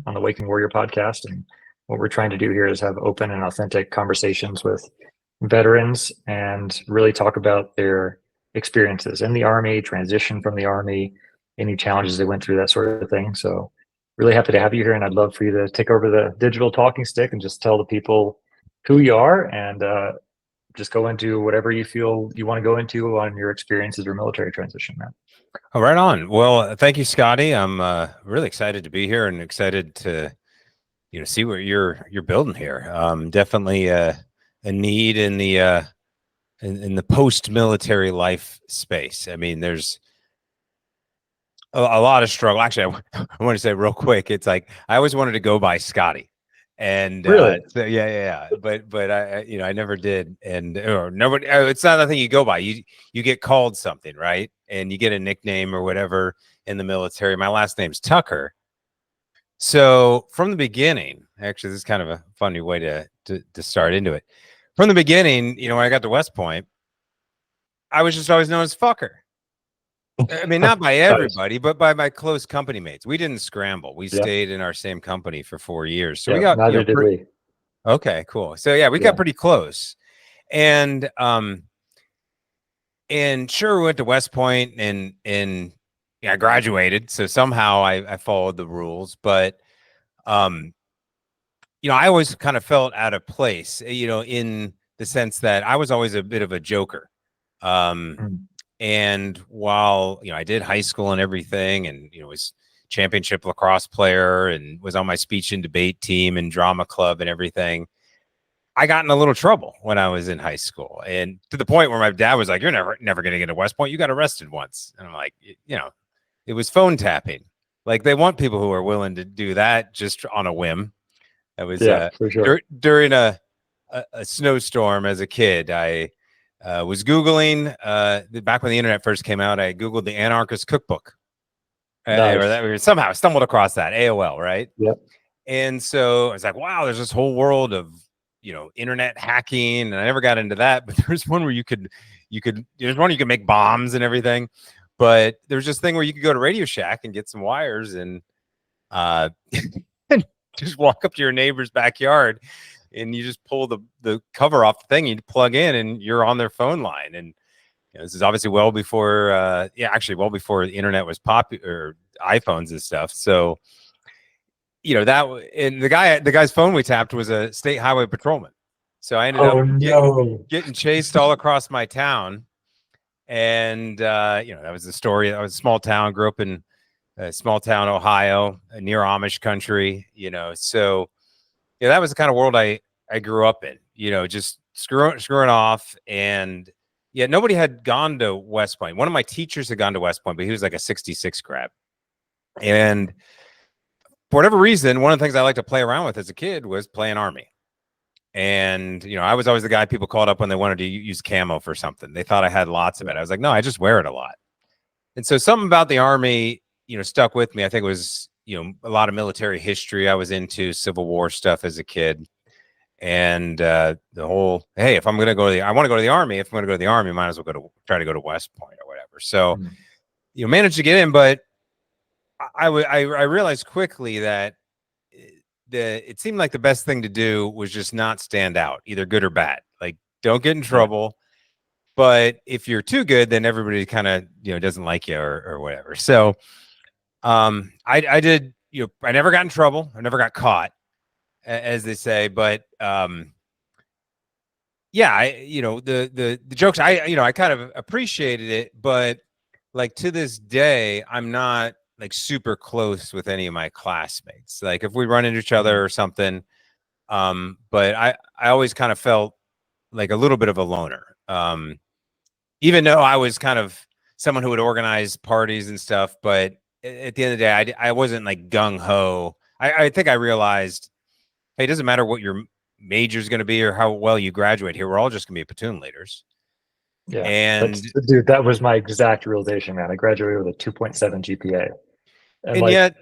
on the Waking Warrior podcast. And what we're trying to do here is have open and authentic conversations with veterans and really talk about their experiences in the Army, transition from the Army, any challenges they went through, that sort of thing. So really happy to have you here, and I'd love for you to take over the digital talking stick and just tell the people who you are, and just go into whatever you feel you want to go into on your experiences or military transition, man. Oh, right on. Well, thank you, Scotty. I'm really excited to be here and excited to, see what you're building here. Definitely a need in the in the post-military life space. I mean, there's a lot of struggle. Actually, I want to say real quick, it's like I always wanted to go by Scotty. And Really? so yeah. But I never did. And or nobody, it's not a thing you go by. You get called something, right? And you get a nickname or whatever in the military. My last name's Tucker. So from the beginning, actually, this is kind of a funny way to start into it. From the beginning, when I got to West Point, I was just always known as Fucker. I mean, not by everybody, but by my close company mates. We didn't scramble. We stayed in our same company for 4 years. So we got neither did we. Okay, cool. So yeah, we got pretty close. And sure, we went to West Point and I graduated. So somehow I followed the rules, but I always kind of felt out of place, in the sense that I was always a bit of a joker. And while, I did high school and everything and, was championship lacrosse player and was on my speech and debate team and drama club and everything, I got in a little trouble when I was in high school. And to the point where my dad was like, "You're never going to get to West Point. You got arrested once." And I'm like, it was phone tapping. Like they want people who are willing to do that just on a whim. It was for sure. During a snowstorm as a kid. I was Googling back when the internet first came out. I Googled the Anarchist Cookbook. Or somehow stumbled across that AOL, right? Yep. And so I was like, wow, there's this whole world of, internet hacking. And I never got into that, but there's one where there's one you could make bombs and everything. But there's this thing where you could go to Radio Shack and get some wires and just walk up to your neighbor's backyard and you just pull the cover off the thing, you plug in and you're on their phone line. And this is obviously well before well before the internet was popular, iPhones and stuff. So that, and the guy's phone we tapped was a state highway patrolman. So I ended up getting chased all across my town. And that was the story. I was a small town, grew up in a small town, Ohio, near Amish country, so that was the kind of world I grew up in, just screwing off. And nobody had gone to West Point. One of my teachers had gone to West Point, but he was like a 66 grad. And for whatever reason, one of the things I liked to play around with as a kid was playing Army. And, I was always the guy people called up when they wanted to use camo for something. They thought I had lots of it. I was like, no, I just wear it a lot. And so something about the Army, stuck with me. I think it was, a lot of military history I was into, Civil War stuff as a kid. And the whole, hey, if I'm going to go to I want to go to the Army. If I'm going to go to the Army, might as well try to go to West Point or whatever. So, managed to get in, but I realized quickly that it seemed like the best thing to do was just not stand out, either good or bad. Like, don't get in trouble. But if you're too good, then everybody kind of, doesn't like you or whatever. So I did, I never got in trouble. I never got caught, as they say. But the jokes, I kind of appreciated it. But like to this day, I'm not like super close with any of my classmates. Like if we run into each other or something, but I always kind of felt like a little bit of a loner. Even though I was kind of someone who would organize parties and stuff, but at the end of the day, I wasn't like gung ho. I think I realized, hey, it doesn't matter what your major is going to be or how well you graduate here. We're all just going to be platoon leaders. Yeah. And dude, that was my exact realization, man. I graduated with a 2.7 GPA. And yet,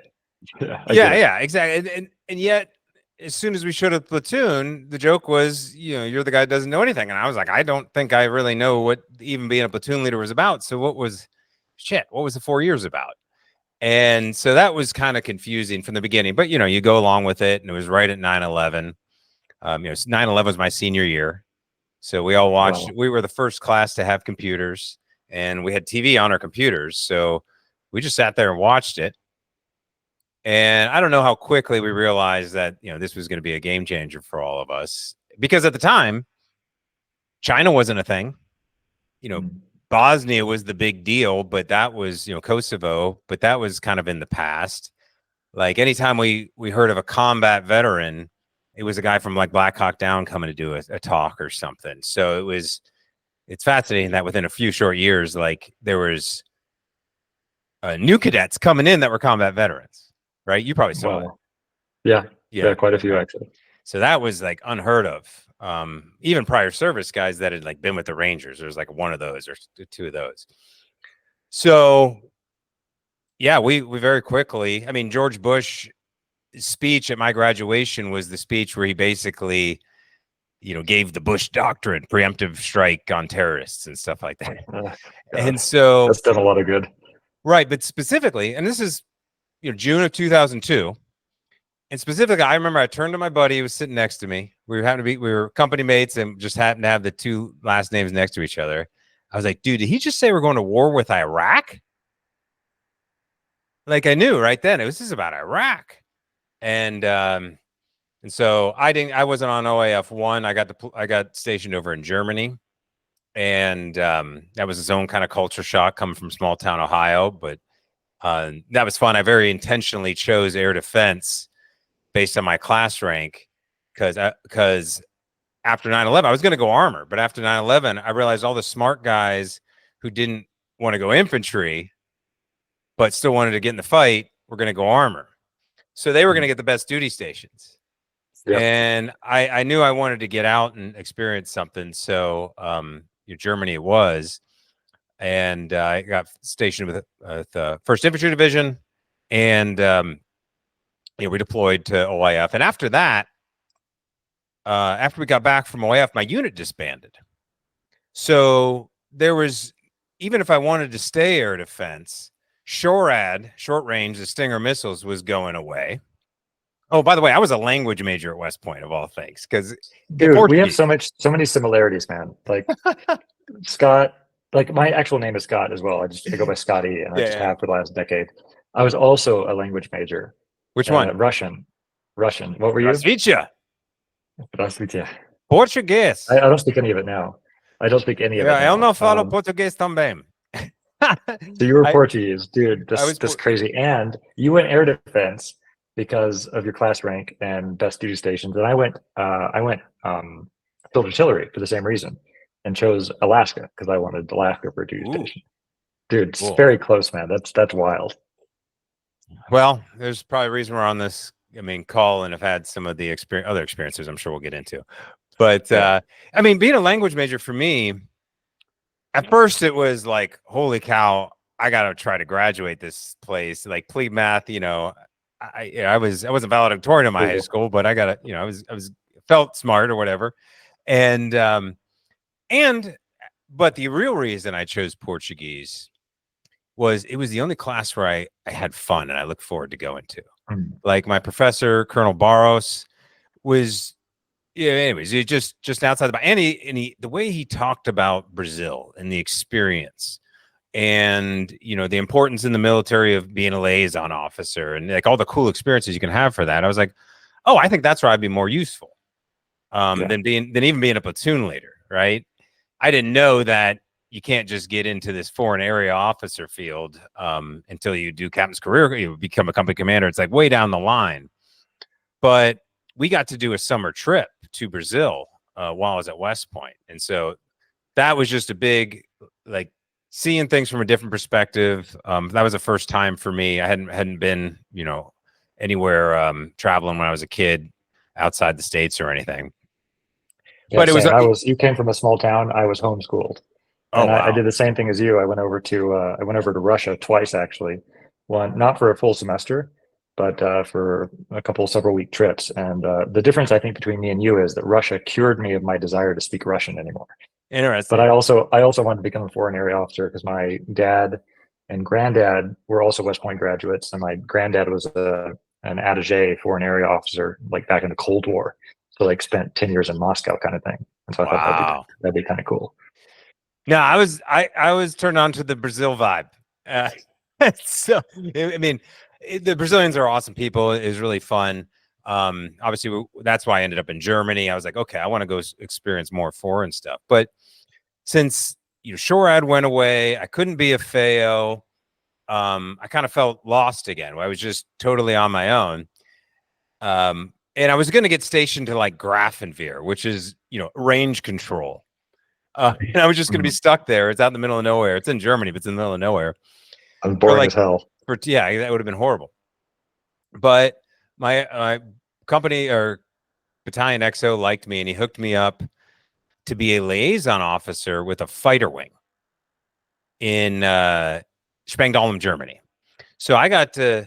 exactly. And yet, as soon as we showed up platoon, the joke was, you're the guy that doesn't know anything. And I was like, I don't think I really know what even being a platoon leader was about. So what was the 4 years about? And so that was kind of confusing from the beginning, but you go along with it, and it was right at 9/11. 9/11 was my senior year. So we all watched. Wow. We were the first class to have computers, and we had TV on our computers. So we just sat there and watched it. And I don't know how quickly we realized that this was going to be a game changer for all of us, because at the time, China wasn't a thing. Bosnia was the big deal, but that was Kosovo, but that was kind of in the past. Like anytime we heard of a combat veteran, it was a guy from like Black Hawk Down coming to do a talk or something. So it's fascinating that within a few short years, like there was new cadets coming in that were combat veterans, right? You probably saw it. Yeah, quite a few actually. So that was like unheard of. Even prior service guys that had like been with the Rangers, there's like one of those or two of those. So yeah, we very quickly, I mean, George Bush speech at my graduation was the speech where he basically gave the Bush doctrine, preemptive strike on terrorists and stuff like that. And so that's done a lot of good. Right. But specifically, and this is, June of 2002. And specifically, I remember I turned to my buddy who was sitting next to me. We were company mates and just happened to have the two last names next to each other. I was like, dude, did he just say we're going to war with Iraq? Like I knew right then this is about Iraq. And so I wasn't on OAF 1. I got stationed over in Germany. And that was its own kind of culture shock coming from small town Ohio. But that was fun. I very intentionally chose air defense based on my class rank because after 9/11, I was going to go armor. But after 9/11, I realized all the smart guys who didn't want to go infantry but still wanted to get in the fight were going to go armor. So they were going to get the best duty stations. Yep. And I knew I wanted to get out and experience something. So Germany it was. And I got stationed with the 1st Infantry Division. And we deployed to OIF. And after that, after we got back from OIF, my unit disbanded. So there was, even if I wanted to stay air defense, SHORAD, short range, the Stinger missiles, was going away. Oh, by the way, I was a language major at West Point of all things, because we have so many similarities, man. Like Scott, like my actual name is Scott as well. I go by Scotty, and I just have for the last decade. I was also a language major. Which one? Russian. What were you? Здравствуйте. Portuguese. I don't speak any of it now. I don't speak any of it. Eu não falo português também. So you were Portuguese, dude. That's crazy. And you went air defense because of your class rank and best duty stations. And I went field artillery for the same reason, and chose Alaska because I wanted Alaska for a duty station. Dude, it's very close, man. That's wild. Well, there's probably a reason we're on this call and have had some of the other experiences I'm sure we'll get into. But being a language major for me, at first it was like, holy cow, I got to try to graduate this place. Like plebe math, I wasn't valedictorian in my high school, but I got to, I was felt smart or whatever. But the real reason I chose Portuguese was it was the only class where I had fun and I look forward to going to. Like my professor, Colonel Barros, was, anyways, he just outside the box. And the way he talked about Brazil and the experience and, the importance in the military of being a liaison officer and like all the cool experiences you can have for that. I was like, oh, I think that's where I'd be more useful than even being a platoon leader. Right. I didn't know that you can't just get into this foreign area officer field until you do captain's career. You become a company commander. It's like way down the line. But we got to do a summer trip to Brazil while I was at West Point. And so that was just a big, like, seeing things from a different perspective. That was the first time for me. I hadn't been, anywhere traveling when I was a kid outside the States or anything. Yeah, but it was, you came from a small town. I was homeschooled. And I did the same thing as you. I went over to Russia twice, actually. One, not for a full semester, but for several week trips. And the difference, I think, between me and you is that Russia cured me of my desire to speak Russian anymore. Interesting. But I also wanted to become a foreign area officer because my dad and granddad were also West Point graduates, and my granddad was an attaché foreign area officer, like back in the Cold War. So like spent 10 years in Moscow kind of thing. And so I thought Wow. that'd be kind of cool. No, I was turned on to the Brazil vibe. Uh, so I mean, the Brazilians are awesome people. It was really fun. Obviously, that's why I ended up in Germany. I was like, okay, I want to go experience more foreign stuff. But since SHORAD went away, I couldn't be a FAO. I kind of felt lost again. I was just totally on my own. And I was going to get stationed to like Grafenwehr, which is range control. And I was just going to be stuck there. It's out in the middle of nowhere. It's in Germany, but it's in the middle of nowhere. I was boring as hell. Yeah, that would have been horrible. But my company or Battalion XO liked me, and he hooked me up to be a liaison officer with a fighter wing in Spangdahlem, Germany. So I got to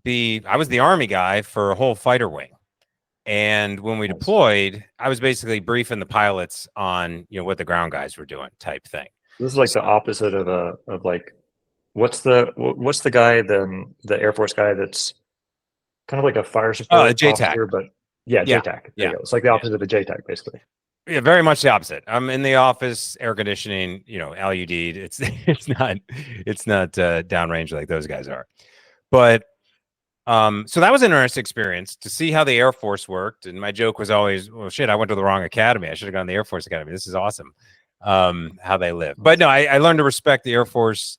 I was the Army guy for a whole fighter wing. And when we deployed, I was basically briefing the pilots on what the ground guys were doing, type thing. This is like the opposite of like what's the guy, the Air Force guy that's kind of like a fire support officer, but JTAC. Yeah. It's like the opposite of a JTAC, basically. Yeah, very much the opposite. I'm in the office, air conditioning, LUD. It's not downrange like those guys are. But so that was an interesting experience to see how the Air Force worked. And my joke was always, well, shit, I went to the wrong academy. I should have gone to the Air Force Academy. This is awesome. How they live. But no, I learned to respect the Air Force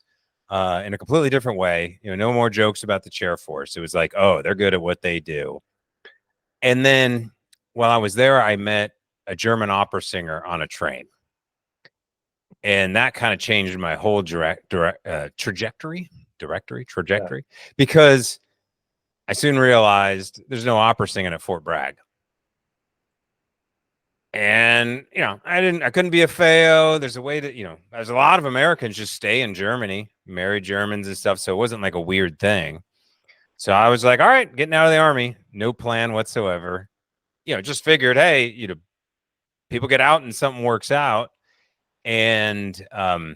in a completely different way. No more jokes about the chair force. It was like, oh, they're good at what they do. And then while I was there, I met a German opera singer on a train. And that kind of changed my whole trajectory, because I soon realized there's no opera singing at Fort Bragg. And, I couldn't be a FAO. There's a way to, there's a lot of Americans just stay in Germany, marry Germans and stuff. So it wasn't like a weird thing. So I was like, all right, getting out of the Army, no plan whatsoever. Just figured, hey, people get out and something works out. And I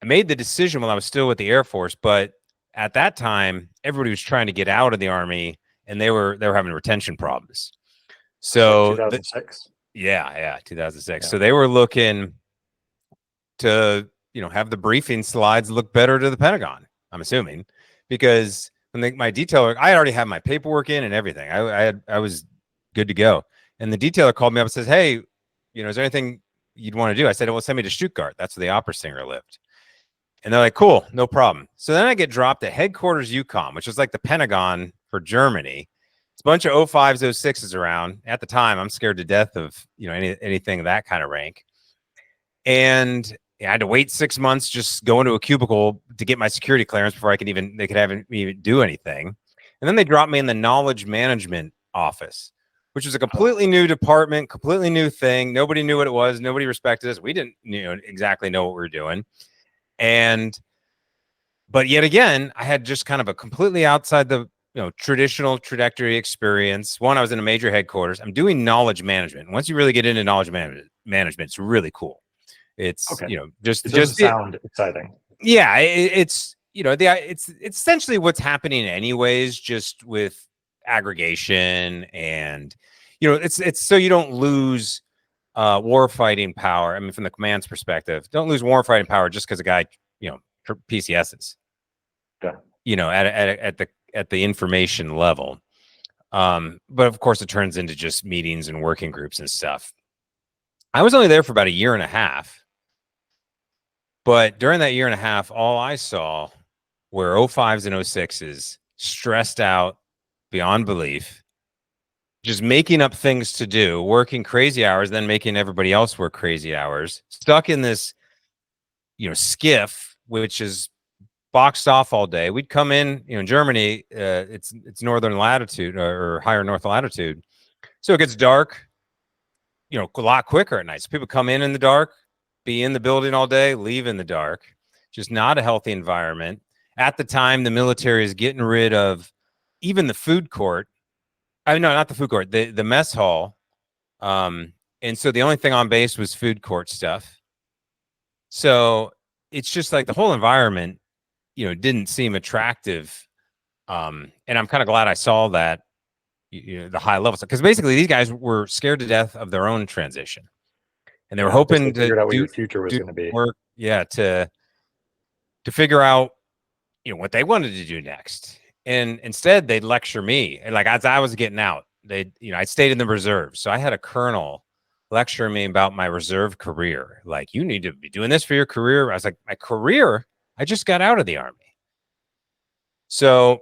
made the decision while I was still with the Air Force, but at that time, everybody was trying to get out of the Army, and they were having retention problems. So 2006. 2006. Yeah. So they were looking to, have the briefing slides look better to the Pentagon, I'm assuming, because when my detailer, I already had my paperwork in and everything. I was good to go. And the detailer called me up and says, hey, is there anything you'd want to do? I said, well, send me to Stuttgart. That's where the opera singer lived. And they're like, cool, no problem. So then I get dropped at headquarters Yukon, which is like the Pentagon for Germany. It's a bunch of 05s, 06s around. At the time, I'm scared to death of, anything of that kind of rank. And I had to wait 6 months, just go into a cubicle to get my security clearance before they could have me even do anything. And then they dropped me in the knowledge management office, which was a completely new department, completely new thing. Nobody knew what it was. Nobody respected us. We didn't exactly know what we were doing. But yet again, I had just kind of a completely outside the traditional trajectory experience. One, I was in a major headquarters. I'm doing knowledge management. Once you really get into knowledge management, it's really cool. It's okay. Just sound exciting. Yeah, it's it's essentially what's happening anyways, just with aggregation and it's so you don't lose warfighting power. I mean, from the command's perspective, don't lose warfighting power just because a guy PCSs. Yeah. At the information level. But of course, it turns into just meetings and working groups and stuff. I was only there for about a year and a half. But during that year and a half, all I saw were 05s and 06s stressed out beyond belief, just making up things to do, working crazy hours, then making everybody else work crazy hours, stuck in this, skiff, which is boxed off all day. We'd come in, in Germany, it's northern latitude or higher north latitude. So it gets dark, a lot quicker at night. So people come in the dark, be in the building all day, leave in the dark. Just not a healthy environment. At the time, the military is getting rid of even the food court. No, not the food court, the mess hall. And so the only thing on base was food court stuff. So it's just like the whole environment, didn't seem attractive. And I'm kind of glad I saw that, the high levels, because basically these guys were scared to death of their own transition, and they were hoping to figured out what do your future was going to be. work, to figure out, what they wanted to do next. And instead they'd lecture me. And like, as I was getting out, I stayed in the reserve. So I had a colonel lecturing me about my reserve career. Like, you need to be doing this for your career. I was like, my career? I just got out of the Army. So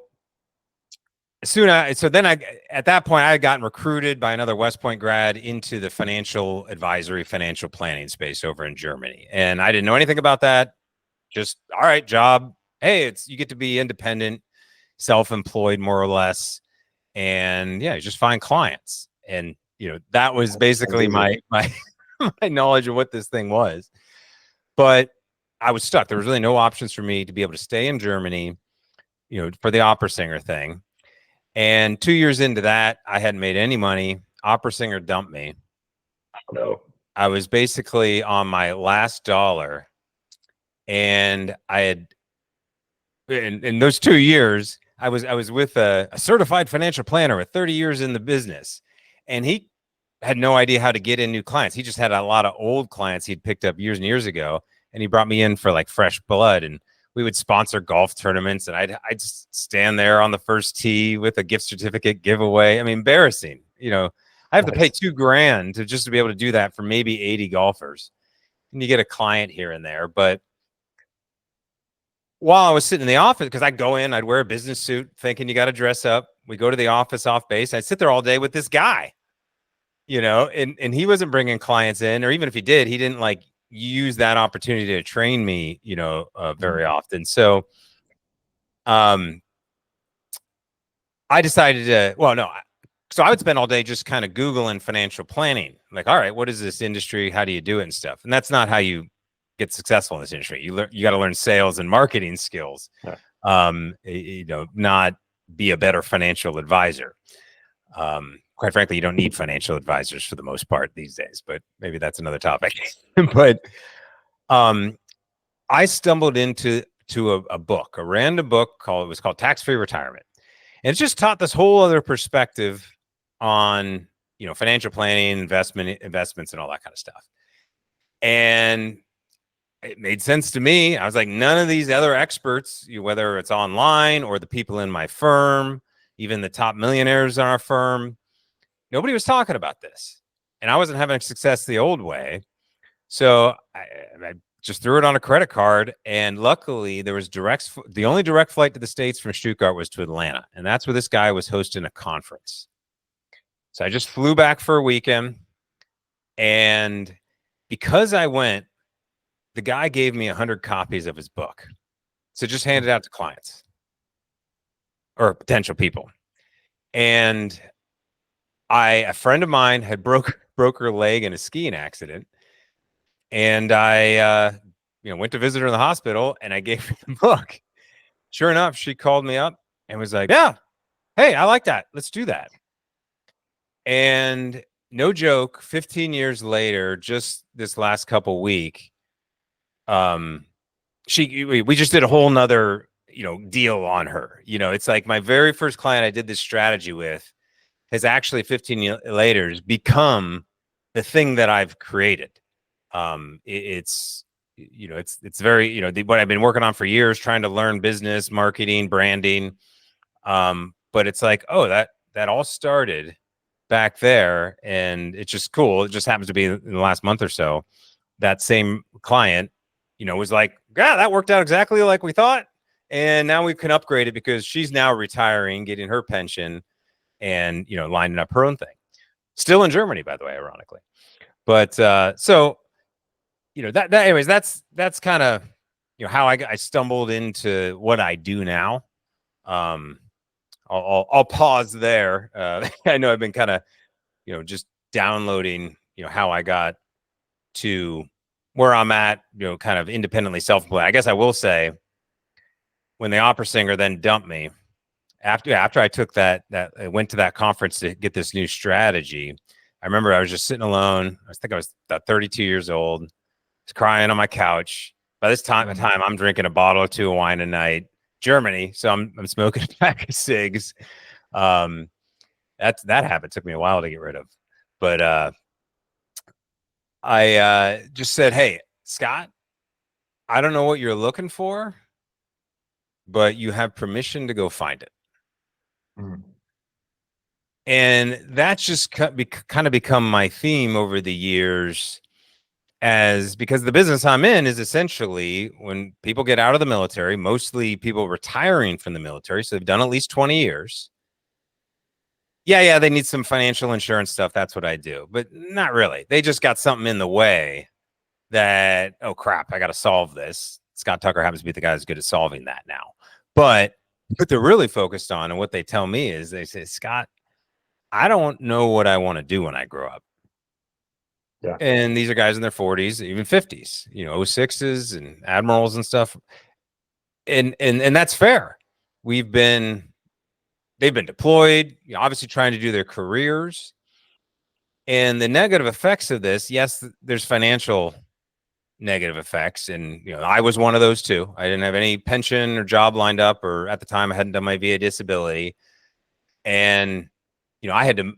at that point, I had gotten recruited by another West Point grad into the financial advisory, financial planning space over in Germany. And I didn't know anything about that. Just, all right, job. Hey, you get to be independent, self-employed, more or less. And yeah, you just find clients. And, that was basically my my knowledge of what this thing was. But I was stuck. There was really no options for me to be able to stay in Germany, for the opera singer thing. And 2 years into that, I hadn't made any money. Opera singer dumped me. Oh, no. I was basically on my last dollar. And I had, in those 2 years, I was with a certified financial planner with 30 years in the business. And he had no idea how to get in new clients. He just had a lot of old clients he'd picked up years and years ago. And he brought me in for like fresh blood. And we would sponsor golf tournaments. And I'd just stand there on the first tee with a gift certificate giveaway. I mean, embarrassing. I have to pay $2,000 to be able to do that for maybe 80 golfers. And you get a client here and there. But while I was sitting in the office, because I'd go in, I'd wear a business suit thinking you got to dress up. We go to the office off base. I'd sit there all day with this guy, and he wasn't bringing clients in, or even if he did, he didn't like use that opportunity to train me, very often. So, I decided so I would spend all day just kind of Googling financial planning. Like, all right, what is this industry? How do you do it and stuff? And that's not how you get successful in this industry. You got to learn sales and marketing skills. Yeah. Not be a better financial advisor. Quite frankly, you don't need financial advisors for the most part these days, but maybe that's another topic. But I stumbled into a book, a random book called Tax-Free Retirement. And it's just taught this whole other perspective on, financial planning, investments and all that kind of stuff. And it made sense to me. I was like, none of these other experts, whether it's online or the people in my firm, even the top millionaires in our firm, nobody was talking about this. And I wasn't having success the old way. So I just threw it on a credit card. And luckily there was the only direct flight to the States from Stuttgart was to Atlanta. And that's where this guy was hosting a conference. So I just flew back for a weekend. And because I went, the guy gave me 100 copies of his book. So just hand it out to clients or potential people. And a friend of mine had broke her leg in a skiing accident. And I, went to visit her in the hospital and I gave her the book. Sure enough, she called me up and was like, yeah, hey, I like that. Let's do that. And no joke, 15 years later, just this last couple week, we just did a whole nother, deal on her. It's like my very first client I did this strategy with has actually 15 years later become the thing that I've created. It's very, what I've been working on for years, trying to learn business, marketing, branding. But it's like, oh, that all started back there, and it's just cool. It just happens to be in the last month or so, that same client, was like, yeah, that worked out exactly like we thought. And now we can upgrade it because she's now retiring, getting her pension and, lining up her own thing. Still in Germany, by the way, ironically. But anyways, that's kind of, how I stumbled into what I do now. I'll pause there. I know I've been kind of, just downloading, how I got to where I'm at, kind of independently self-employed. I guess I will say, when the opera singer then dumped me, after I took I went to that conference to get this new strategy, I remember I was just sitting alone. I think I was about 32 years old. I was crying on my couch. By this time, I'm drinking a bottle or two of wine a night. Germany, so I'm smoking a pack of cigs. That habit took me a while to get rid of, but I just said, "Hey, Scott, I don't know what you're looking for, but you have permission to go find it." Mm. And that's just kind of become my theme over the years, as because the business I'm in is essentially when people get out of the military, mostly people retiring from the military, so they've done at least 20 years. Yeah, they need some financial insurance stuff. That's what I do, but not really. They just got something in the way that, oh crap, I got to solve this. Scott Tucker happens to be the guy who's good at solving that now. But what they're really focused on and what they tell me is they say, Scott, I don't know what I want to do when I grow up. Yeah. And these are guys in their 40s, even 50s, 06s and admirals and stuff. And that's fair. They've been deployed, obviously trying to do their careers. And the negative effects of this, yes, there's financial negative effects. And, I was one of those too. I didn't have any pension or job lined up, or at the time I hadn't done my VA disability. And, I had to,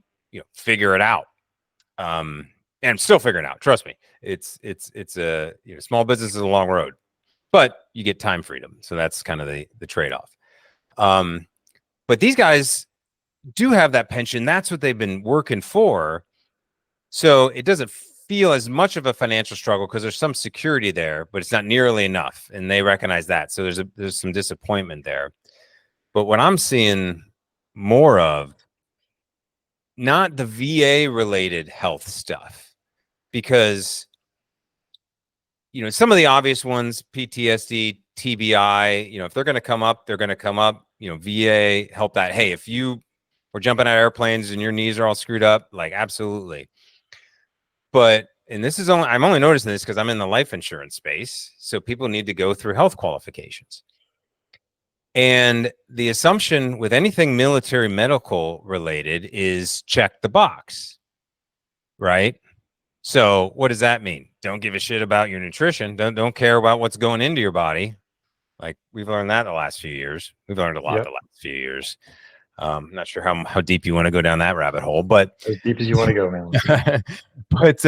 figure it out. And I'm still figuring it out. Trust me. It's a, small business is a long road, but you get time freedom. So that's kind of the trade-off. But these guys do have that pension. That's what they've been working for. So it doesn't feel as much of a financial struggle because there's some security there, but it's not nearly enough. And they recognize that. So there's some disappointment there. But what I'm seeing more of, not the VA related health stuff, because, some of the obvious ones, PTSD, TBI, if they're going to come up, they're going to come up, VA help that. Hey, if you were jumping out of airplanes and your knees are all screwed up, like absolutely. But, and I'm only noticing this because I'm in the life insurance space. So people need to go through health qualifications. And the assumption with anything military medical related is check the box, right? So what does that mean? Don't give a shit about your nutrition. Don't care about what's going into your body. Like we've learned that the last few years. We've learned a lot the last few years. I'm not sure how deep you want to go down that rabbit hole, but as deep as you want to go, man. But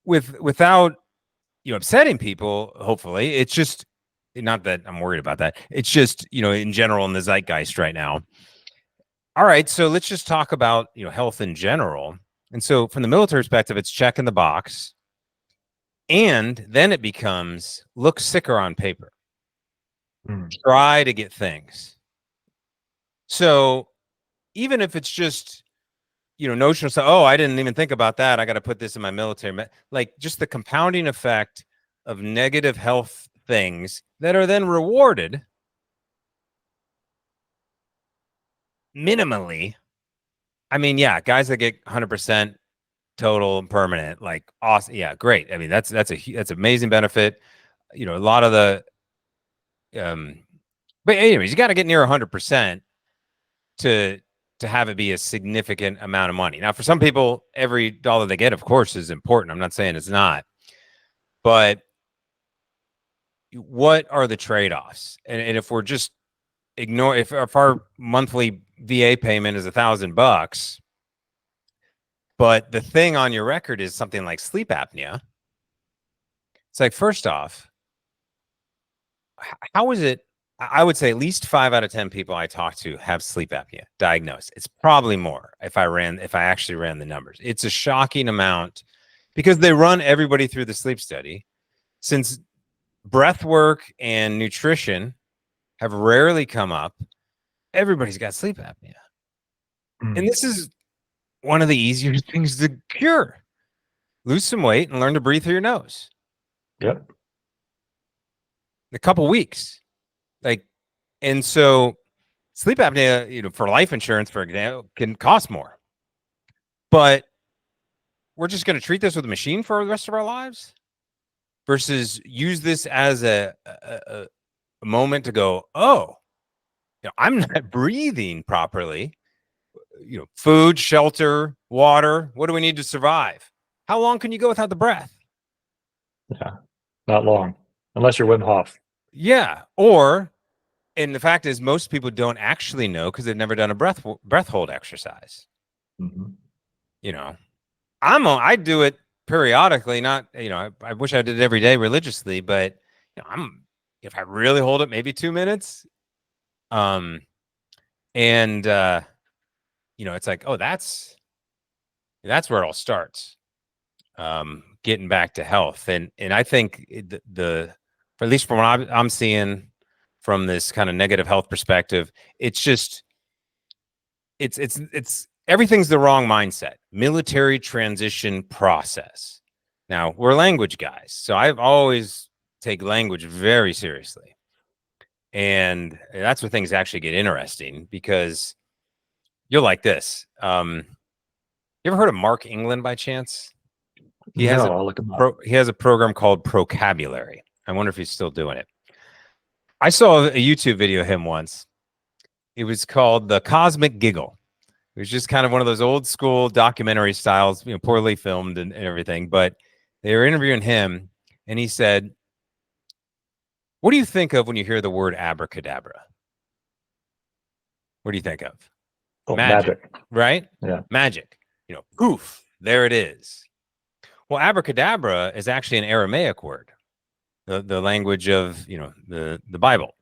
without upsetting people, hopefully, it's just not that I'm worried about that. It's just in general in the zeitgeist right now. All right, so let's just talk about health in general. And so from the military perspective, it's checking the box, and then it becomes look sicker on paper. Try to get things. So even if it's just notional stuff, oh, I didn't even think about that, I got to put this in my military, like just the compounding effect of negative health things that are then rewarded minimally. I mean, yeah, guys that get 100% total and permanent, like awesome, yeah, great. I mean, that's amazing benefit. A lot of the but anyways, you got to get near 100% to have it be a significant amount of money. Now, for some people, every dollar they get, of course, is important. I'm not saying it's not, but what are the trade-offs? And if we're just if our monthly VA payment is $1,000, but the thing on your record is something like sleep apnea, it's like, first off, how is it? I would say at least 5 out of 10 people I talk to have sleep apnea diagnosed. It's probably more if I actually ran the numbers. It's a shocking amount because they run everybody through the sleep study. Since breath work and nutrition have rarely come up, everybody's got sleep apnea. And this is one of the easier things to cure. Lose some weight and learn to breathe through your nose. Yep. A couple weeks. And so sleep apnea, for life insurance, for example, can cost more. But we're just going to treat this with a machine for the rest of our lives versus use this as a moment to go, oh, I'm not breathing properly. Food, shelter, water. What do we need to survive? How long can you go without the breath? Yeah, not long, unless you're Wim Hof. Yeah. And the fact is, most people don't actually know because they've never done a breath hold exercise. Mhm. You know, I do it periodically. Not, I wish I did it every day religiously, but if I really hold it, maybe 2 minutes. Um, and it's like, oh, that's where it all starts. Getting back to health, and I think at least from what I'm seeing from this kind of negative health perspective, it's just it's everything's the wrong mindset. Military transition process. Now, we're language guys, so I've always take language very seriously. And that's where things actually get interesting because you're like this. You ever heard of Mark England by chance? He has No, a I'll look him up. he has a program called Procabulary. I wonder if he's still doing it. I saw a YouTube video of him once. It was called The Cosmic Giggle. It was just kind of one of those old school documentary styles, poorly filmed and everything. But they were interviewing him, and he said, "What do you think of when you hear the word abracadabra? What do you think of? Oh, Magic, magic. right? Yeah. Magic. Poof, there it is. Well, abracadabra is actually an Aramaic word, the language of the Bible,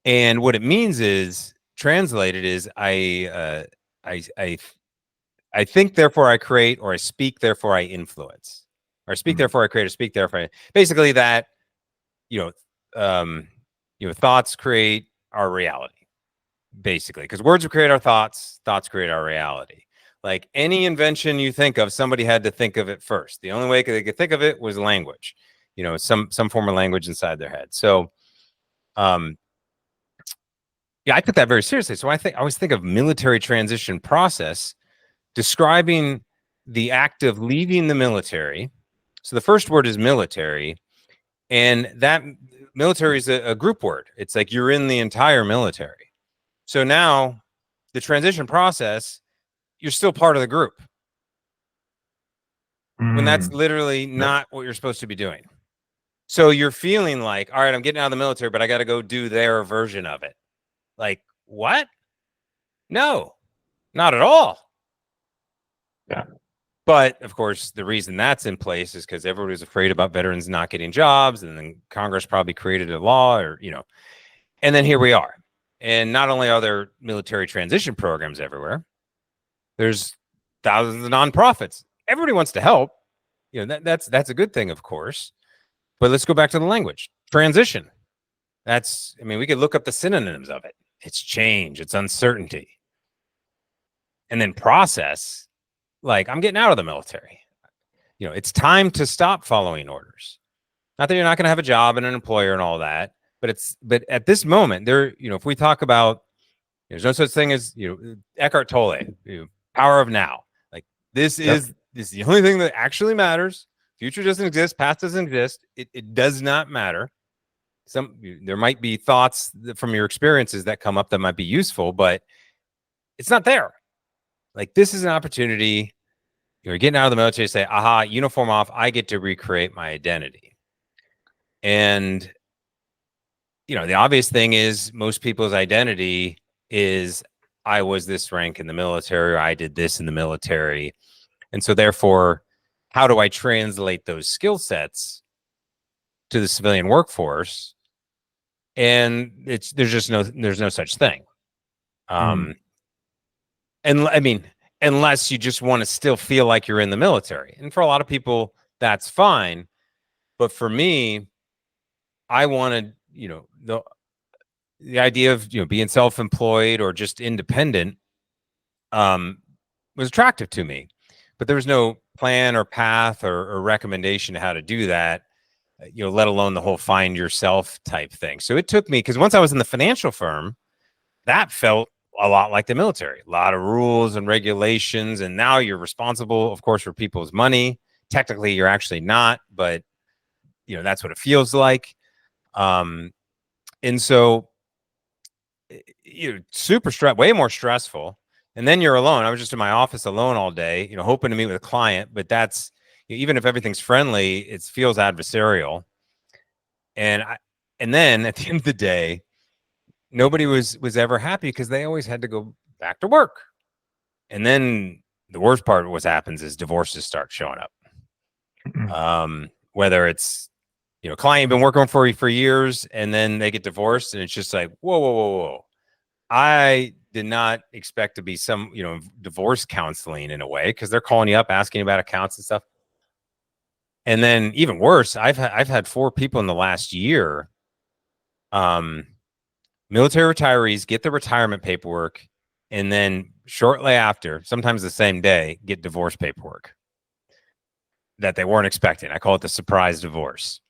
and what it means is translated is I think, therefore I create, or I speak, therefore I influence, or speak, Mhm. therefore I create, or speak, therefore basically that, thoughts create our reality, basically, because words create our thoughts, thoughts create our reality. Like any invention you think of, somebody had to think of it first. The only way they could think of it was language, some form of language inside their head. So, yeah, I took that very seriously. So I always think of military transition process describing the act of leaving the military. So the first word is military, and that military is a group word. It's like you're in the entire military. So now the transition process, you're still part of the group when that's Mm. literally Yep. not what you're supposed to be doing. So you're feeling like, all right, I'm getting out of the military, but I got to go do their version of it. Like, what? No, not at all. Yeah. But of course, the reason that's in place is because everybody's afraid about veterans not getting jobs, and then Congress probably created a law, and then here we are. And not only are there military transition programs everywhere, there's thousands of nonprofits. Everybody wants to help. That's a good thing, of course. But let's go back to the language. Transition. We could look up the synonyms of it. It's change, it's uncertainty. And then process, like I'm getting out of the military. It's time to stop following orders. Not that you're not going to have a job and an employer and all that, but at this moment, if we talk about, there's no such thing as, Eckhart Tolle, power of now. Like this Yep. is the only thing that actually matters. Future doesn't exist. Past doesn't exist. It does not matter. There might be thoughts from your experiences that come up that might be useful, but it's not there. Like this is an opportunity. You're getting out of the military, say, aha, uniform off. I get to recreate my identity. And, the obvious thing is most people's identity is I was this rank in the military, or I did this in the military. And so therefore, how do I translate those skill sets to the civilian workforce? And there's no such thing. Mm. And unless you just want to still feel like you're in the military. And for a lot of people, that's fine. But for me, I wanted, the idea of, being self-employed or just independent was attractive to me, but there was no plan or path or recommendation to how to do that, let alone the whole find yourself type thing. So it took me, because once I was in the financial firm, that felt a lot like the military, a lot of rules and regulations. And now you're responsible, of course, for people's money. Technically, you're actually not, but that's what it feels like. And so you're super stressed, way more stressful. And then you're alone. I was just in my office alone all day, hoping to meet with a client, but that's, even if everything's friendly, it feels adversarial. And and then at the end of the day, nobody was ever happy because they always had to go back to work. And then the worst part of what happens is divorces start showing up. Whether it's, client you've been working for you for years, and then they get divorced, and it's just like, whoa, whoa, whoa, whoa. I did not expect to be some, divorce counseling in a way, because they're calling you up asking about accounts and stuff. And then even worse, I've had 4 people in the last year, military retirees, get the retirement paperwork, and then shortly after, sometimes the same day, get divorce paperwork that they weren't expecting. I call it the surprise divorce.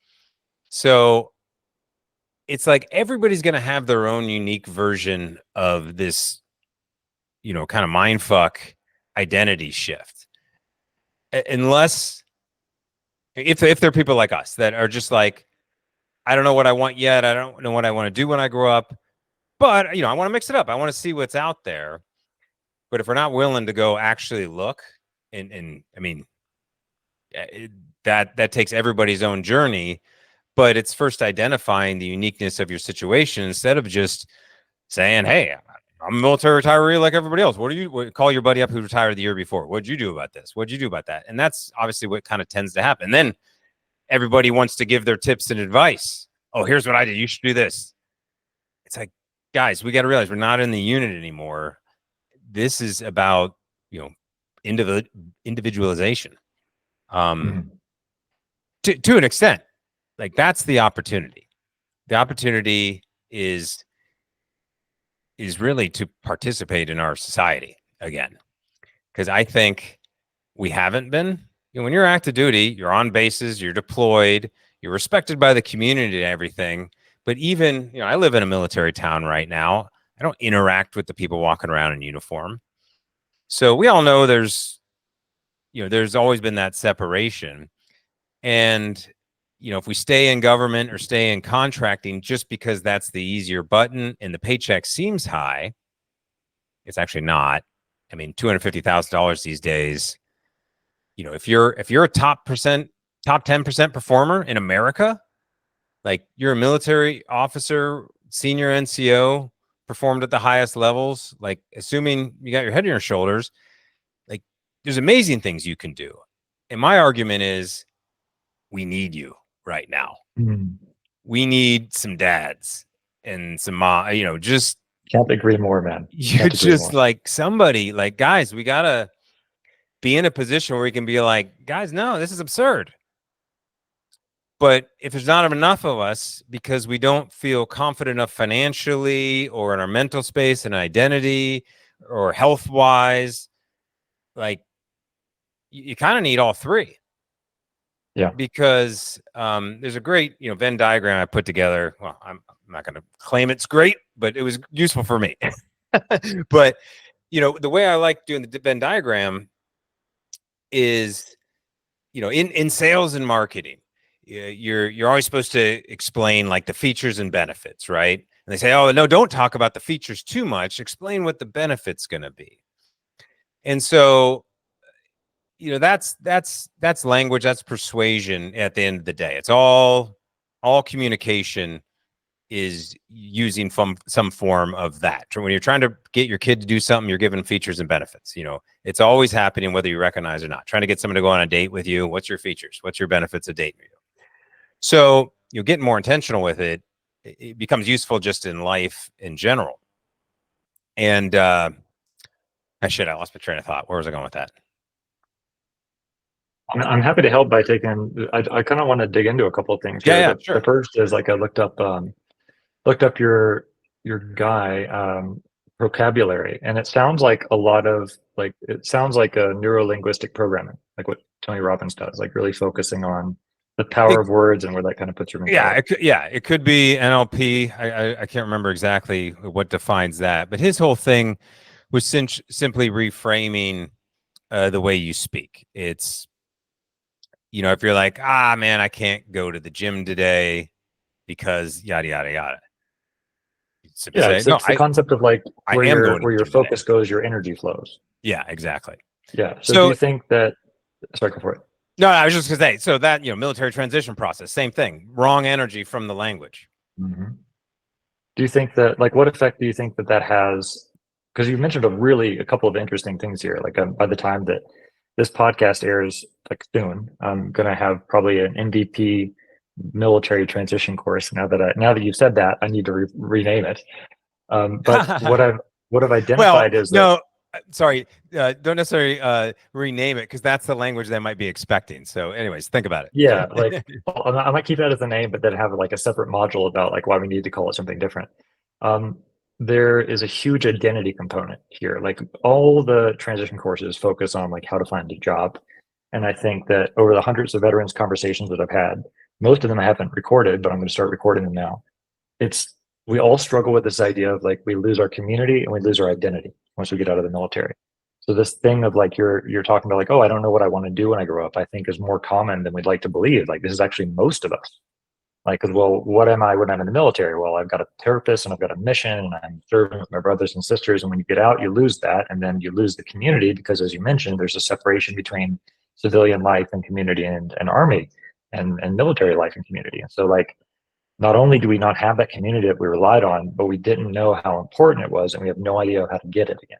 So it's like everybody's going to have their own unique version of this, kind of mindfuck identity shift. Unless if there are people like us that are just like, I don't know what I want yet. I don't know what I want to do when I grow up, but I want to mix it up. I want to see what's out there. But if we're not willing to go actually look, and I mean, that takes everybody's own journey, but it's first identifying the uniqueness of your situation instead of just saying, hey, I'm a military retiree like everybody else. Call your buddy up who retired the year before. What'd you do about this? What'd you do about that? And that's obviously what kind of tends to happen. Then everybody wants to give their tips and advice. Oh, here's what I did. You should do this. It's like, guys, we got to realize we're not in the unit anymore. This is about, individualization. To an extent, like that's the opportunity. The opportunity is really to participate in our society again. Because I think we haven't been. When you're active duty, you're on bases, you're deployed, you're respected by the community and everything. But even, I live in a military town right now. I don't interact with the people walking around in uniform. So we all know there's always been that separation. And, if we stay in government or stay in contracting just because that's the easier button and the paycheck seems high, it's actually not. I mean, $250,000 these days, if you're a top 10% performer in America, like you're a military officer, senior NCO, performed at the highest levels, like assuming you got your head on your shoulders, like there's amazing things you can do. And my argument is we need you right now. We need some dads and some just can't agree more, man. You just like somebody like, guys, we gotta be in a position where we can be like, guys, no, this is absurd. But if there's not enough of us because we don't feel confident enough financially or in our mental space and identity or health wise, like you kind of need all 3. Yeah. Because there's a great, Venn diagram I put together. Well, I'm not going to claim it's great, but it was useful for me. But, the way I like doing the Venn diagram is, in sales and marketing, you're always supposed to explain like the features and benefits, right? And they say, oh, no, don't talk about the features too much. Explain what the benefit's going to be. And so, that's language, that's persuasion at the end of the day. It's all communication is using some form of that. When you're trying to get your kid to do something, you're giving features and benefits. It's always happening whether you recognize or not. Trying to get someone to go on a date with you. What's your features? What's your benefits of dating you? So you're getting more intentional with it. It becomes useful just in life in general. And I lost my train of thought. Where was I going with that? I'm happy to help by I kind of want to dig into a couple of things. Yeah, sure. The first is like I looked up your guy vocabulary, and it sounds like a neuro-linguistic programming, like what Tony Robbins does, like really focusing on the power of words and where that kind of puts your it could be NLP. I can't remember exactly what defines that, but his whole thing was simply reframing the way you speak. It's if you're like, man, I can't go to the gym today because yada, yada, yada. It's the concept of like where your focus goes, your energy flows. Yeah, exactly. Yeah. So do you think that, sorry, go for it. No, I was just gonna say, so that, military transition process, same thing, wrong energy from the language. Mhm. Do you think that, like, what effect do you think that that has? Because you mentioned a couple of interesting things here. Like, by the time that this podcast airs, like soon, I'm gonna have probably an MVP military transition course. Now that you've said that, I need to rename it. But what I've Well, identified is that, no, sorry, don't necessarily rename it, because that's the language they might be expecting. So, anyways, think about yeah, like, it. I might keep that as the name, but then have like a separate module about like why we need to call it something different. Um, there is a huge identity component here. Like, all the transition courses focus on like how to find a job. And I think that over the hundreds of veterans conversations that I've had, most of them I haven't recorded, but I'm going to start recording them now. It's We all struggle with this idea of like we lose our community and we lose our identity once we get out of the military. So this thing of like you're talking about like, oh, I don't know what I want to do when I grow up, I think is more common than we'd like to believe. Like, this is actually most of us. Like, 'cause, well, what am I when I'm in the military? Well, I've got a purpose and I've got a mission and I'm serving with my brothers and sisters. And when you get out, you lose that. And then you lose the community because, as you mentioned, there's a separation between civilian life and community and army and military life and community. And so, like, not only do we not have that community that we relied on, but we didn't know how important it was. And we have no idea how to get it again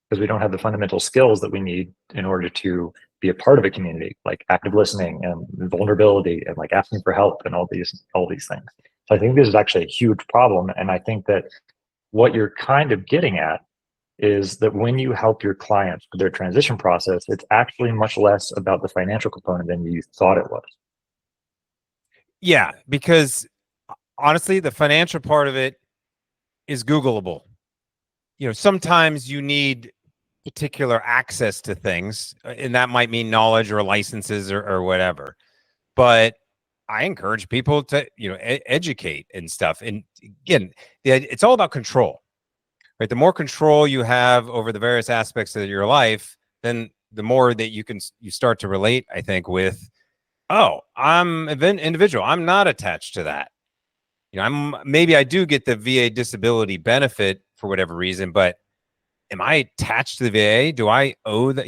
because we don't have the fundamental skills that we need in order to be a part of a community, like active listening and vulnerability and like asking for help and all these things. So I think this is actually a huge problem. And I think that what you're kind of getting at is that when you help your clients with their transition process, it's actually much less about the financial component than you thought it was. Yeah, because honestly, the financial part of it is Googleable. Sometimes you need particular access to things, and that might mean knowledge or licenses or whatever. But I encourage people to, educate and stuff. And again, it's all about control, right? The more control you have over the various aspects of your life, then the more that you start to relate, I think, with, oh, I'm an individual. I'm not attached to that. Maybe I do get the VA disability benefit for whatever reason, but am I attached to the VA? Do I owe that,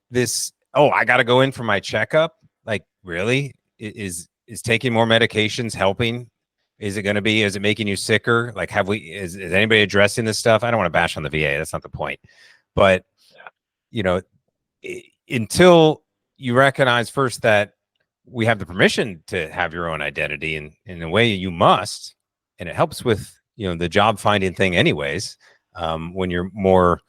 this, oh, I got to go in for my checkup? Like, really? Is taking more medications helping? Is it making you sicker? Like, is anybody addressing this stuff? I don't want to bash on the VA. That's not the point. But, you know, until you recognize first that we have the permission to have your own identity, and in a way you must, and it helps with, the job finding thing anyways, when you're more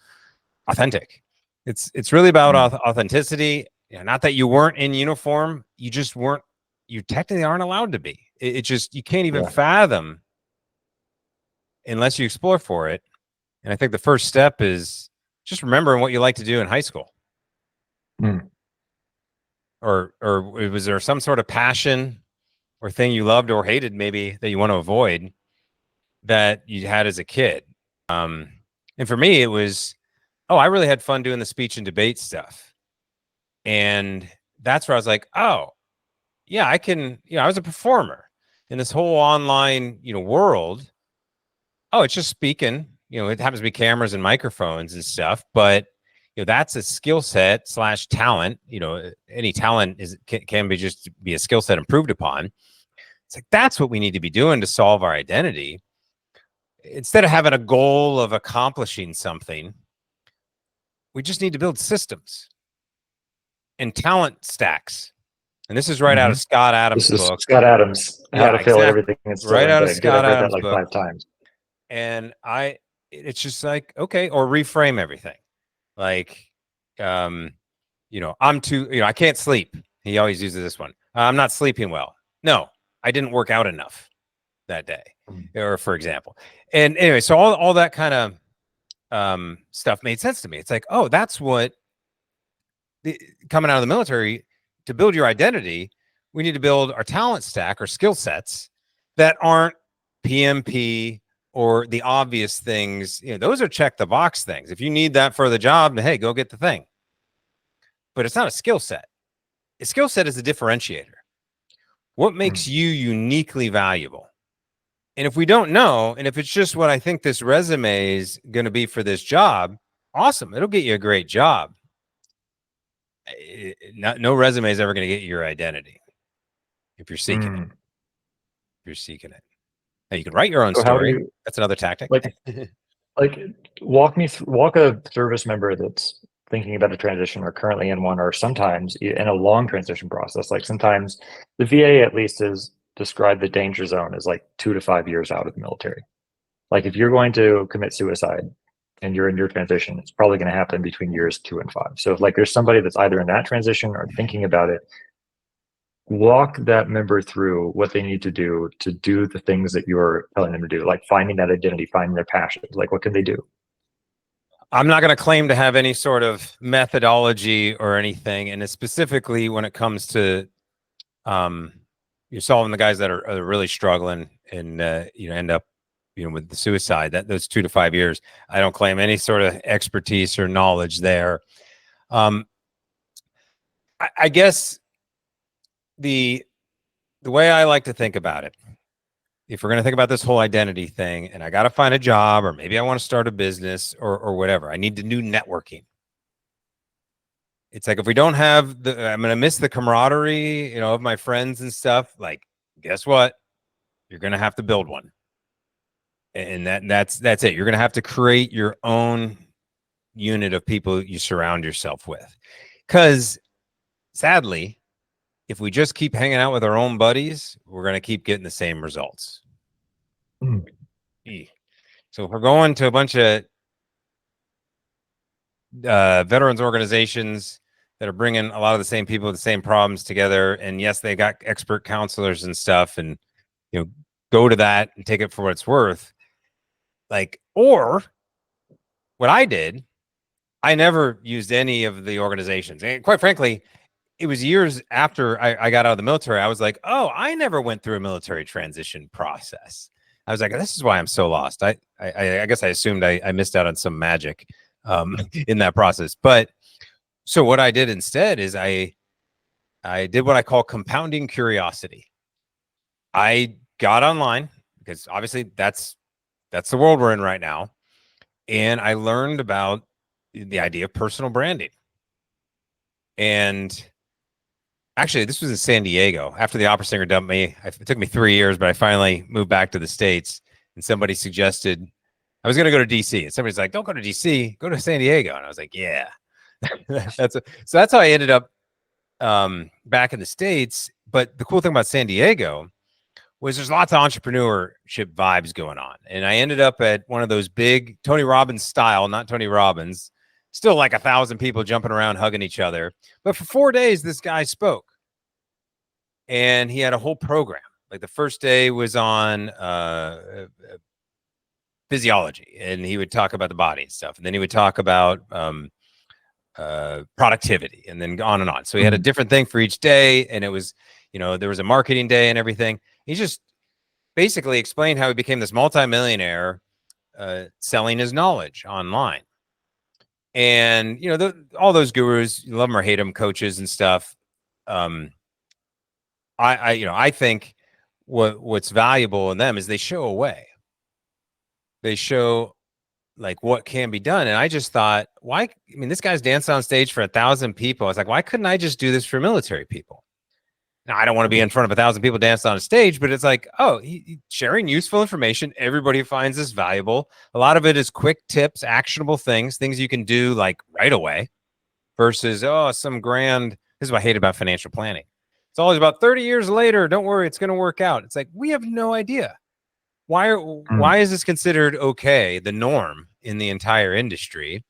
authentic. It's really about authenticity. Not that you weren't in uniform, you just weren't. You technically aren't allowed to be. It just, you can't even fathom unless you explore for it. And I think the first step is just remembering what you like to do in high school. Or was there some sort of passion or thing you loved or hated, maybe, that you want to avoid that you had as a kid? And for me, it was, oh, I really had fun doing the speech and debate stuff. And that's where I was like, oh, yeah, I can, I was a performer in this whole online, world. Oh, it's just speaking, it happens to be cameras and microphones and stuff, but that's a skill set / talent. Any talent can be a skill set improved upon. It's like, that's what we need to be doing to solve our identity. Instead of having a goal of accomplishing something, we just need to build systems and talent stacks. And this is right out of Scott Adams' book. Scott Adams, How to Fail at Everything and Still right out of Big. Scott I've read Adams' that like book 5 times. And it's just like, okay, or reframe everything. Like, I'm too, I can't sleep. He always uses this one. I'm not sleeping well. No, I didn't work out enough that day, or for example. And anyway, so all that kind of stuff made sense to me. It's like, oh, that's what coming out of the military, to build your identity, we need to build our talent stack or skill sets that aren't PMP or the obvious things. Those are check the box things. If you need that for the job, hey, go get the thing. But it's not a skill set. A skill set is a differentiator. What makes you uniquely valuable? And if we don't know, and if it's just what I think this resume is going to be for this job, awesome. It'll get you a great job. no resume is ever going to get your identity if you're seeking it. Mm. If you're seeking it. Now, you can write your own So how do story. you That's another tactic. like walk a service member that's thinking about a transition or currently in one, or sometimes in a long transition process. Like sometimes the VA at least has described the danger zone as like 2 to 5 years out of the military. Like if you're going to commit suicide and you're in your transition, it's probably going to happen between years 2 and 5. So if like there's somebody that's either in that transition or thinking about it, walk that member through what they need to do the things that you're telling them to do, like finding that identity, finding their passions. Like what can they do? I'm not going to claim to have any sort of methodology or anything. And specifically when it comes to you're solving the guys that are really struggling and end up with the suicide, that those 2 to 5 years, I don't claim any sort of expertise or knowledge there. I guess the way I like to think about it, if we're going to think about this whole identity thing, and I got to find a job, or maybe I want to start a business or whatever, I need to do networking. It's like, if we don't have I'm going to miss the camaraderie, of my friends and stuff. Like, guess what? You're going to have to build one. And that's it. You're going to have to create your own unit of people you surround yourself with. Because sadly, if we just keep hanging out with our own buddies, we're going to keep getting the same results. Mm. So if we're going to a bunch of veterans organizations that are bringing a lot of the same people with the same problems together, and yes, they got expert counselors and stuff, and go to that and take it for what it's worth. Like, or what I did, I never used any of the organizations. And quite frankly, it was years after I got out of the military. I was like, oh, I never went through a military transition process. I was like, this is why I'm so lost. I guess I assumed I missed out on some magic in that process. But so what I did instead is I did what I call compounding curiosity. I got online, because obviously that's the world we're in right now. And I learned about the idea of personal branding. And actually, this was in San Diego. After the opera singer dumped me, it took me 3 years, but I finally moved back to the States. And somebody suggested I was going to go to DC. And somebody's like, don't go to DC, go to San Diego. And I was like, yeah. So that's how I ended up back in the States. But the cool thing about San Diego was there's lots of entrepreneurship vibes going on. And I ended up at one of those big Tony Robbins style, not Tony Robbins, still like 1,000 people jumping around, hugging each other. But for 4 days, this guy spoke. And he had a whole program. Like the first day was on physiology, and he would talk about the body and stuff. And then he would talk about productivity, and then on and on. So he had a different thing for each day. And it was, there was a marketing day and everything. He just basically explained how he became this multimillionaire selling his knowledge online. And, all those gurus, you love them or hate them, coaches and stuff. I think what's valuable in them is they show a way. They show like what can be done. And I just thought, why? I mean, this guy's dancing on stage for 1,000 people. I was like, why couldn't I just do this for military people? Now, I don't want to be in front of 1,000 people dancing on a stage, but it's like, oh, he sharing useful information. Everybody finds this valuable. A lot of it is quick tips, actionable things you can do like right away, versus, some grand. This is what I hate about financial planning. It's always about 30 years later. Don't worry, it's going to work out. It's like, we have no idea. Why is this considered okay, the norm in the entire industry,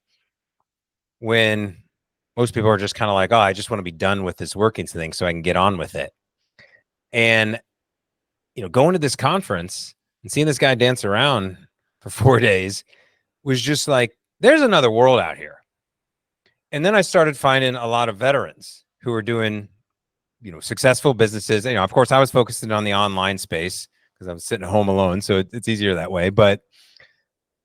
when most people are just kind of like, oh, I just want to be done with this working thing so I can get on with it. And, going to this conference and seeing this guy dance around for 4 days was just like, there's another world out here. And then I started finding a lot of veterans who are doing, successful businesses. Of course, I was focusing on the online space because I was sitting at home alone. So it's easier that way. But,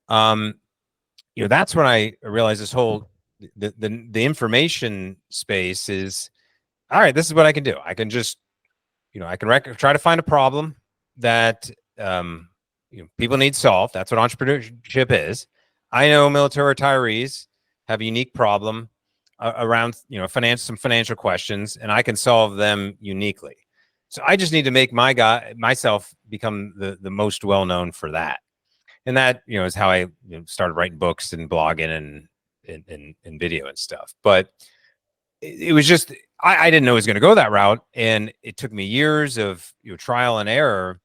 that's when I realized this whole, the information space is, all right, this is what I can do. I can just, I can try to find a problem that, people need solved. That's what entrepreneurship is. I know military retirees have a unique problem around, some financial questions, and I can solve them uniquely. So I just need to make myself become the most well known for that. And that, is how I started writing books and blogging and video and stuff. But it was just, I didn't know it was going to go that route. And it took me years of trial and error.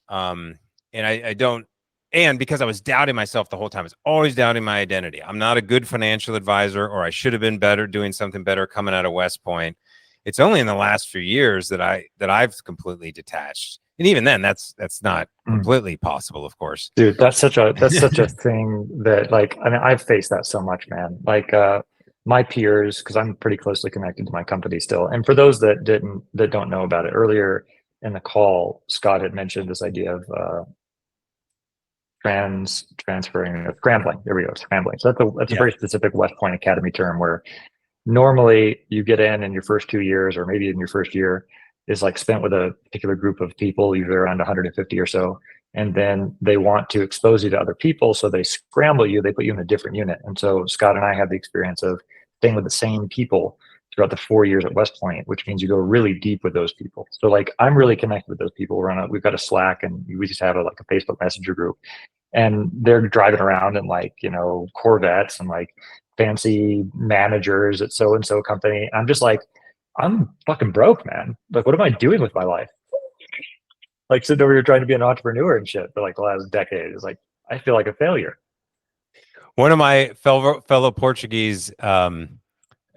And I don't, and because I was doubting myself the whole time, I was always doubting my identity. I'm not a good financial advisor, or I should have been better doing something better coming out of West Point. It's only in the last few years that I've completely detached. And even then, that's not completely possible, of course. Dude, that's such a thing that, like, I mean, I've faced that so much, man. Like, my peers, because I'm pretty closely connected to my company still. And for those that don't know about it, earlier in the call, Scott had mentioned this idea of scrambling. There we go, scrambling. So that's a very specific West Point Academy term, where normally you get in your first 2 years, or maybe in your first year, is like spent with a particular group of people, usually around 150 or so. And then they want to expose you to other people. So they scramble you, they put you in a different unit. And so Scott and I have the experience of staying with the same people throughout the 4 years at West Point, which means you go really deep with those people. So like, I'm really connected with those people. We've got a Slack, and we just have a Facebook Messenger group, and they're driving around in, like, Corvettes and like fancy managers at so-and-so company. I'm just like, I'm fucking broke, man. Like, what am I doing with my life? Like, sitting over here trying to be an entrepreneur and shit for like the last decade. Is like, I feel like a failure. One of my fellow Portuguese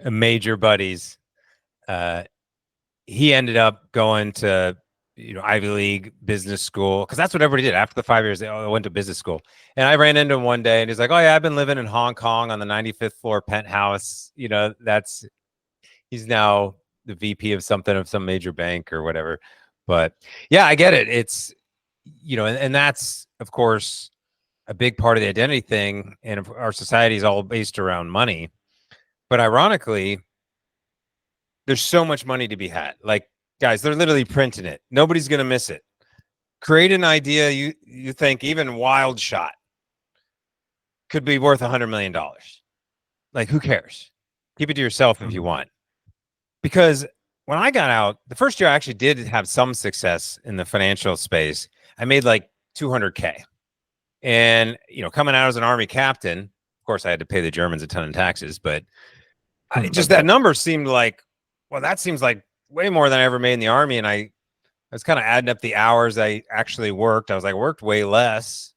major buddies, he ended up going to Ivy League business school, because that's what everybody did after the 5 years. They all went to business school. And I ran into him one day, and he's like, "Oh yeah, I've been living in Hong Kong on the 95th floor penthouse." He's now the VP of some major bank or whatever. But yeah, I get it. It's, and that's, of course, a big part of the identity thing. And our society is all based around money. But ironically, there's so much money to be had. Like, guys, they're literally printing it. Nobody's going to miss it. Create an idea you think even wild shot could be worth $100 million. Like, who cares? Keep it to yourself if you want. Because when I got out, the first year I actually did have some success in the financial space. I made like $200K. And, coming out as an Army captain, of course, I had to pay the Germans a ton of taxes, but that number seemed like, well, that seems like way more than I ever made in the Army. And I was kind of adding up the hours I actually worked. I was like, I worked way less.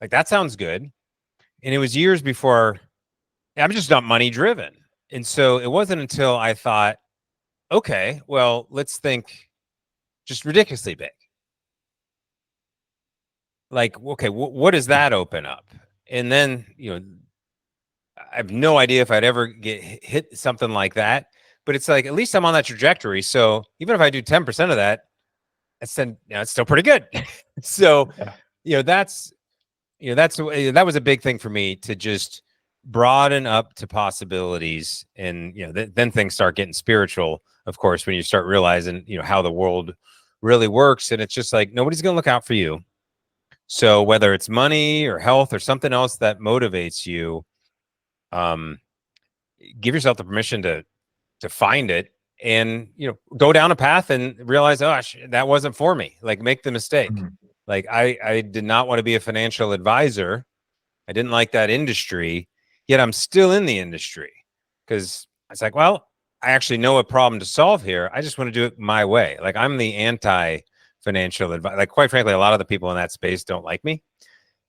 Like, that sounds good. And it was years before. I'm just not money driven. And so it wasn't until I thought, okay, well, let's think just ridiculously big. Like, okay, what does that open up? And then, I have no idea if I'd ever get hit something like that, but it's like, at least I'm on that trajectory. So even if I do 10% of that, it's still pretty good. So, that was a big thing for me, to just broaden up to possibilities. And, then things start getting spiritual, of course, when you start realizing, how the world really works. And it's just like, nobody's going to look out for you. So whether it's money or health or something else that motivates you, give yourself the permission to find it, and, go down a path and realize, oh, that wasn't for me. Like, make the mistake. Like, I did not want to be a financial advisor. I didn't like that industry, yet I'm still in the industry, because it's like, well, I actually know a problem to solve here. I just want to do it my way. Like, I'm the anti-financial advice. Like, quite frankly, a lot of the people in that space don't like me.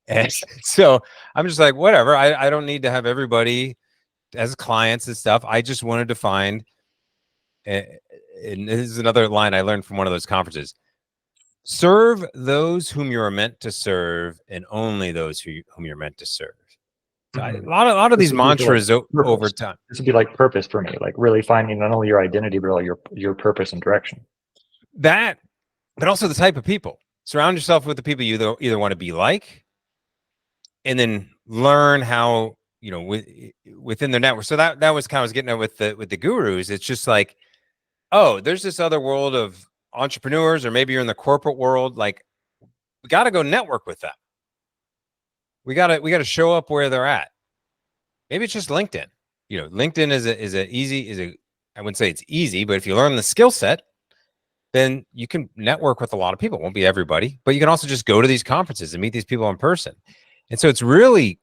And so I'm just like, whatever. I don't need to have everybody as clients and stuff. I just wanted to find, and this is another line I learned from one of those conferences: serve those whom you are meant to serve, and only those whom you're meant to serve. So a lot of these mantras over time. This would be like purpose for me, like really finding not only your identity, but all your purpose and direction. That, but also the type of people. Surround yourself with the people you either want to be like, and then learn how, within their network. So that was kind of, I was getting at with the gurus. It's just like, oh, there's this other world of entrepreneurs, or maybe you're in the corporate world. Like, we got to go network with them. We got to show up where they're at. Maybe it's just LinkedIn. LinkedIn I wouldn't say it's easy, but if you learn the skill set, then you can network with a lot of people. It won't be everybody, but you can also just go to these conferences and meet these people in person. And so it's really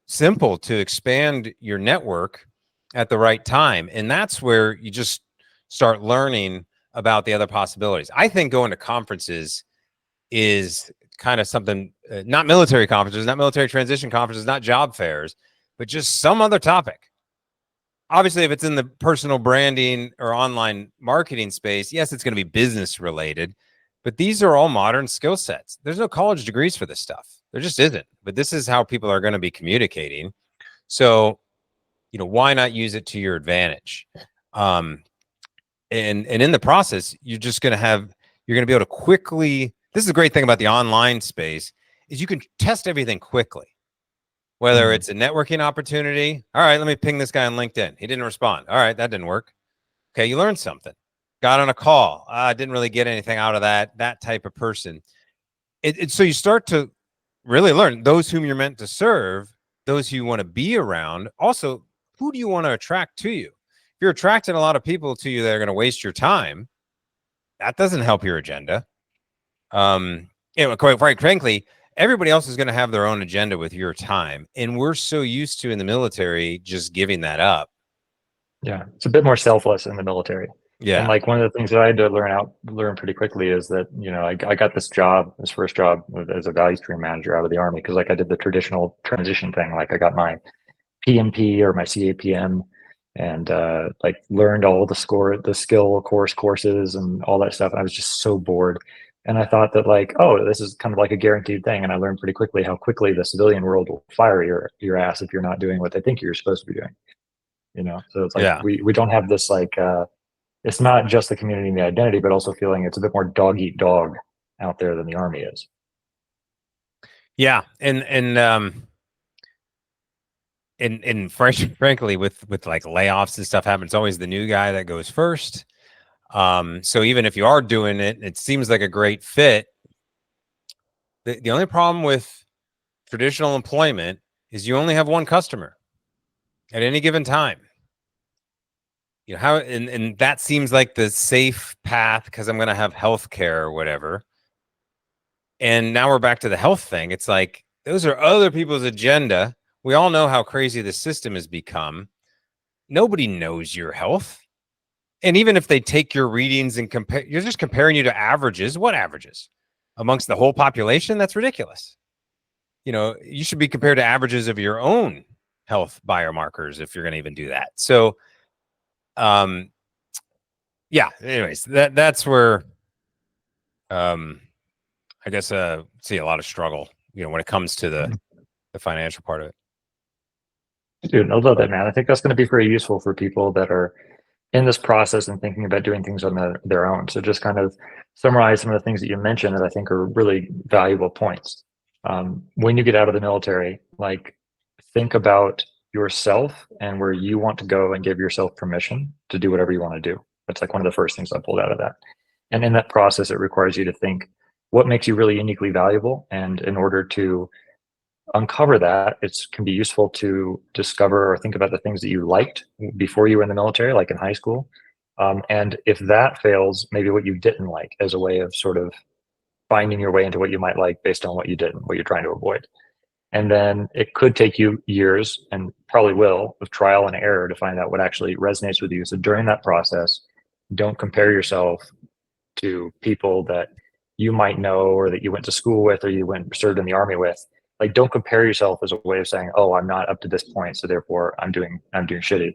simple to expand your network at the right time. And that's where you just start learning about the other possibilities. I think going to conferences is kind of something, not military conferences, not military transition conferences, not job fairs, but just some other topic. Obviously, if it's in the personal branding or online marketing space, yes, it's going to be business related, but these are all modern skill sets. There's no college degrees for this stuff. There just isn't, but this is how people are going to be communicating. So, why not use it to your advantage? And in the process, you're going to be able to quickly, this is a great thing about the online space, is you can test everything quickly. Whether it's a networking opportunity. All right, let me ping this guy on LinkedIn. He didn't respond. All right, that didn't work. Okay, you learned something. Got on a call. I didn't really get anything out of that type of person. So you start to really learn those whom you're meant to serve, those who you want to be around. Also, who do you want to attract to you? If you're attracting a lot of people to you that are going to waste your time, that doesn't help your agenda. Quite frankly, everybody else is going to have their own agenda with your time. And we're so used to in the military just giving that up. Yeah. It's a bit more selfless in the military. Yeah. And like one of the things that I had to learn pretty quickly is that, I got this first job as a value stream manager out of the Army. Cause like I did the traditional transition thing. Like I got my PMP or my CAPM and like learned all the skill courses and all that stuff. And I was just so bored. And I thought that like, oh, this is kind of like a guaranteed thing. And I learned pretty quickly how quickly the civilian world will fire your ass if you're not doing what they think you're supposed to be doing. So it's like we don't have this like it's not just the community and the identity, but also feeling it's a bit more dog eat dog out there than the Army is. Yeah. And frankly, with like layoffs and stuff happens, it's always the new guy that goes first. So even if you are doing it, it seems like a great fit. The only problem with traditional employment is you only have one customer at any given time. And that seems like the safe path because I'm going to have health care or whatever. And now we're back to the health thing. It's like, those are other people's agenda. We all know how crazy the system has become. Nobody knows your health. And even if they take your readings and compare, you're just comparing you to averages. What averages? Amongst the whole population? That's ridiculous. You should be compared to averages of your own health biomarkers if you're going to even do that. So, anyways, that's where, I guess, see a lot of struggle, when it comes to the financial part of it. Dude, I love that, man. I think that's going to be very useful for people that are in this process and thinking about doing things on their own. So just kind of summarize some of the things that you mentioned that I think are really valuable points. When you get out of the military, like think about yourself and where you want to go and give yourself permission to do whatever you want to do. That's like one of the first things I pulled out of that. And in that process, it requires you to think what makes you really uniquely valuable. And in order to uncover that, it can be useful to discover or think about the things that you liked before you were in the military, like in high school. And if that fails, maybe what you didn't like as a way of sort of finding your way into what you might like based on what you didn't, what you're trying to avoid. And then it could take you years, and probably will, with trial and error to find out what actually resonates with you. So during that process, don't compare yourself to people that you might know or that you went to school with or you served in the Army with. Like, don't compare yourself as a way of saying, oh, I'm not up to this point, so therefore I'm doing shitty.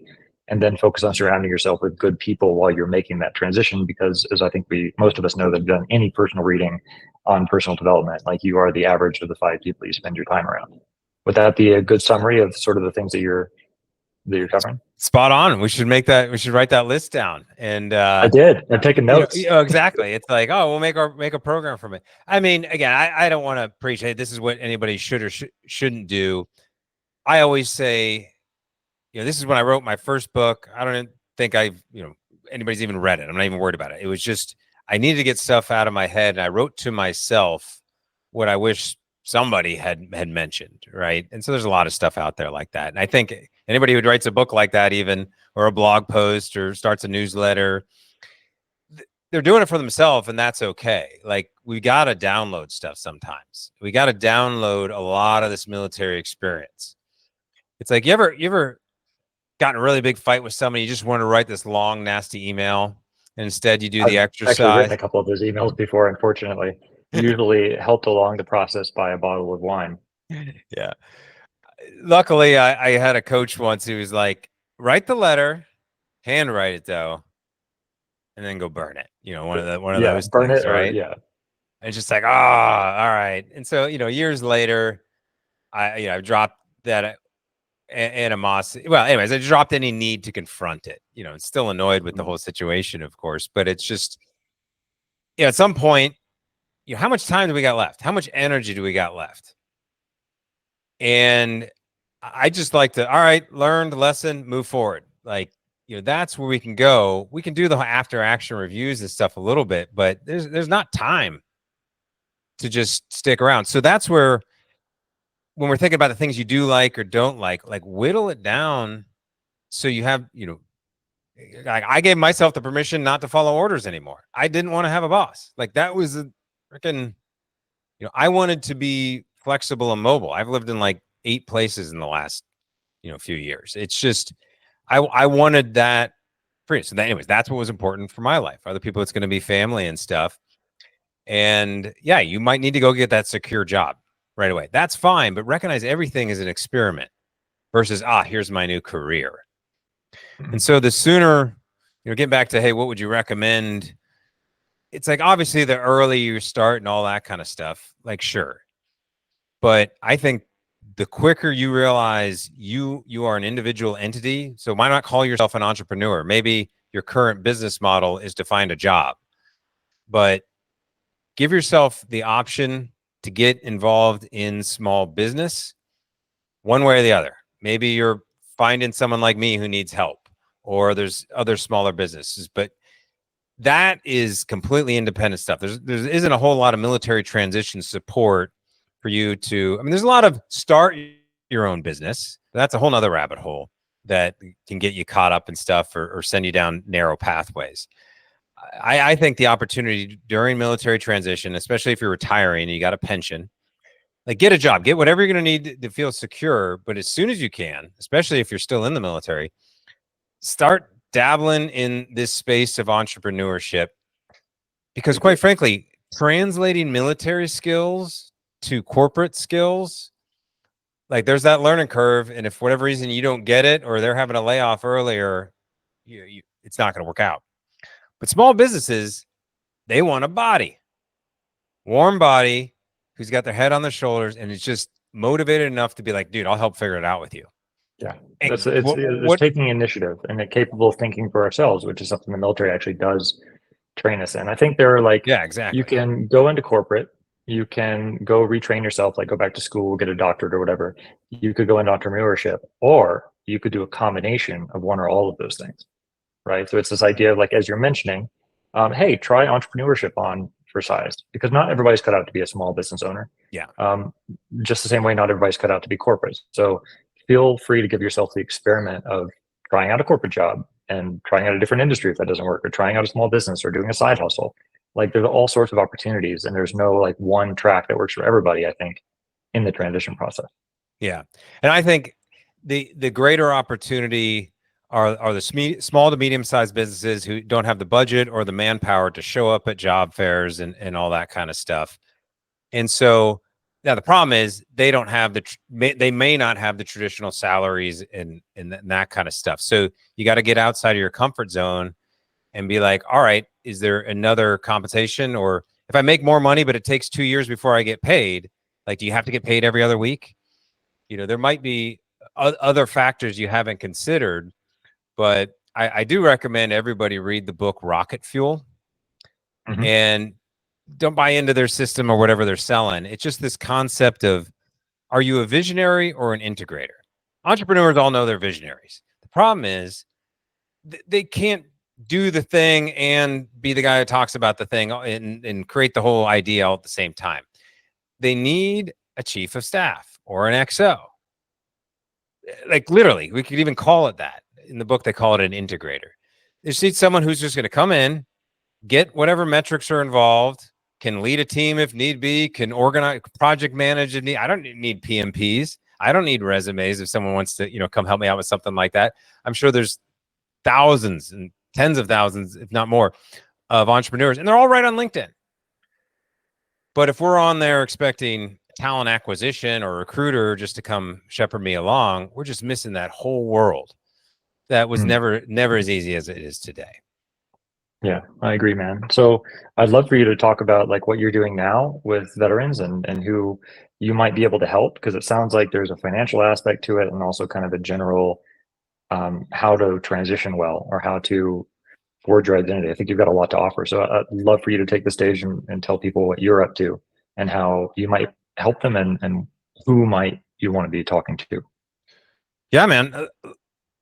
And then focus on surrounding yourself with good people while you're making that transition, because as I think most of us know that have done any personal reading on personal development, like you are the average of the 5 people you spend your time around. Would that be a good summary of sort of the things that you're covering? Spot on. We should write that list down. And I did. I've taken notes. Exactly. It's like, oh, we'll make a program from it. I mean, again, I don't want to preach, hey, this is what anybody should or shouldn't do. I always say, this is when I wrote my first book. I don't think anybody's even read it. I'm not even worried about it. It was just, I needed to get stuff out of my head. And I wrote to myself what I wish somebody had mentioned. Right. And so there's a lot of stuff out there like that. And I think Anybody who writes a book like that, even, or a blog post or starts a newsletter, they're doing it for themselves, and that's okay. Like, we got to download stuff sometimes. We got to download a lot of this military experience. It's like, you ever gotten a really big fight with somebody, you just want to write this long, nasty email, and instead you do the I've actually written exercise. a couple of those emails before, unfortunately. Usually helped along the process by a bottle of wine. Yeah. Luckily, I had a coach once who was like, write the letter, handwrite it though, and then go burn it. One of those burn things, it, or right? And it's just like, all right. And so, years later, I dropped that animosity. Well, anyways, I dropped any need to confront it. And still annoyed with the whole situation, of course, but it's just, at some point, how much time do we got left? How much energy do we got left? And I just like to, all right, learn the lesson, move forward. Like, that's where we can go. We can do the after action reviews and stuff a little bit, but there's not time to just stick around. So that's where, when we're thinking about the things you do like or don't like whittle it down. So you have, I gave myself the permission not to follow orders anymore. I didn't want to have a boss. Like, that was a freaking, I wanted to be flexible and mobile. I've lived in like 8 places in the last, few years. It's just, I wanted that freedom. So anyways, that's what was important for my life. Other people, it's going to be family and stuff. And yeah, you might need to go get that secure job right away. That's fine, but recognize everything is an experiment versus, here's my new career. And so the sooner, get back to, hey, what would you recommend? It's like, obviously the earlier you start and all that kind of stuff, like, sure. But I think the quicker you realize you are an individual entity. So why not call yourself an entrepreneur? Maybe your current business model is to find a job, but give yourself the option to get involved in small business one way or the other. Maybe you're finding someone like me who needs help, or there's other smaller businesses, but that is completely independent stuff. There isn't a whole lot of military transition support for you to, there's a lot of start your own business. That's a whole nother rabbit hole that can get you caught up in stuff or send you down narrow pathways. I think the opportunity during military transition, especially if you're retiring and you got a pension, like, get a job, get whatever you're going to need to feel secure. But as soon as you can, especially if you're still in the military, start dabbling in this space of entrepreneurship, because quite frankly, translating military skills to corporate skills, like, there's that learning curve. And if for whatever reason you don't get it, or they're having a layoff earlier, it's not going to work out. But small businesses, they want a body, warm body, who's got their head on their shoulders and is just motivated enough to be like, dude, I'll help figure it out with you. Yeah, Hey, it's taking initiative and capable of thinking for ourselves, which is something the military actually does train us in. I think there are like, yeah, exactly. You can go into corporate, you can go retrain yourself, like go back to school, get a doctorate or whatever. You could go into entrepreneurship, or you could do a combination of one or all of those things, right? So it's this idea of, like, as you're mentioning, hey, try entrepreneurship on for size, because not everybody's cut out to be a small business owner. Yeah. Just the same way not everybody's cut out to be corporate. So feel free to give yourself the experiment of trying out a corporate job and trying out a different industry if that doesn't work, or trying out a small business or doing a side hustle. Like, there's all sorts of opportunities, and there's no like one track that works for everybody, I think, in the transition process. Yeah. And I think the greater opportunity are the small to medium-sized businesses who don't have the budget or the manpower to show up at job fairs and all that kind of stuff. And so, yeah, the problem is they don't have they may not have the traditional salaries and that kind of stuff. So you got to get outside of your comfort zone and be like, all right, is there another compensation? Or if I make more money, but it takes 2 years before I get paid, like, do you have to get paid every other week? There might be other factors you haven't considered, but I do recommend everybody read the book Rocket Fuel. Mhm. And don't buy into their system or whatever they're selling. It's just this concept of, are you a visionary or an integrator? Entrepreneurs all know they're visionaries. The problem is they can't do the thing and be the guy who talks about the thing and create the whole idea all at the same time. They need a chief of staff or an XO. like literally, we could even call it that. In the book, they call it an integrator. You see someone who's just going to come in, get whatever metrics are involved, can lead a team if need be, can organize, project manage if need. I don't need PMPs. I don't need resumes if someone wants to, come help me out with something like that. I'm sure there's thousands and tens of thousands, if not more, of entrepreneurs, and they're all right on LinkedIn. But if we're on there expecting talent acquisition or recruiter just to come shepherd me along, we're just missing that whole world that was never as easy as it is today. Yeah, I agree, man. So I'd love for you to talk about like what you're doing now with veterans and who you might be able to help, because it sounds like there's a financial aspect to it and also kind of a general how to transition well or how to forge your identity. I think you've got a lot to offer. So I'd love for you to take the stage and tell people what you're up to and how you might help them and who might you want to be talking to. Yeah, man.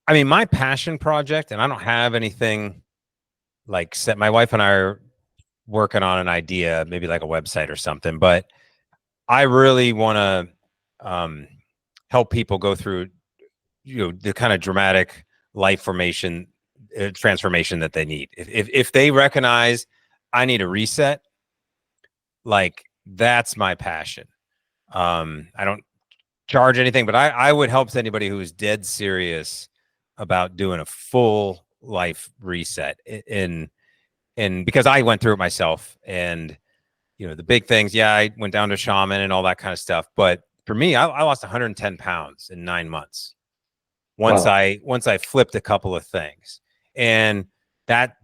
I mean, my passion project, and I don't have anything like set. My wife and I are working on an idea, maybe like a website or something, but I really want to help people go through, the kind of dramatic life formation, transformation that they need. If they recognize I need a reset, like that's my passion. I don't charge anything, but I would help anybody who is dead serious about doing a full life reset and because I went through it myself, and the big things. Yeah, I went down to shaman and all that kind of stuff. But for me, I lost 110 pounds in 9 months. Once Wow. I flipped a couple of things, and that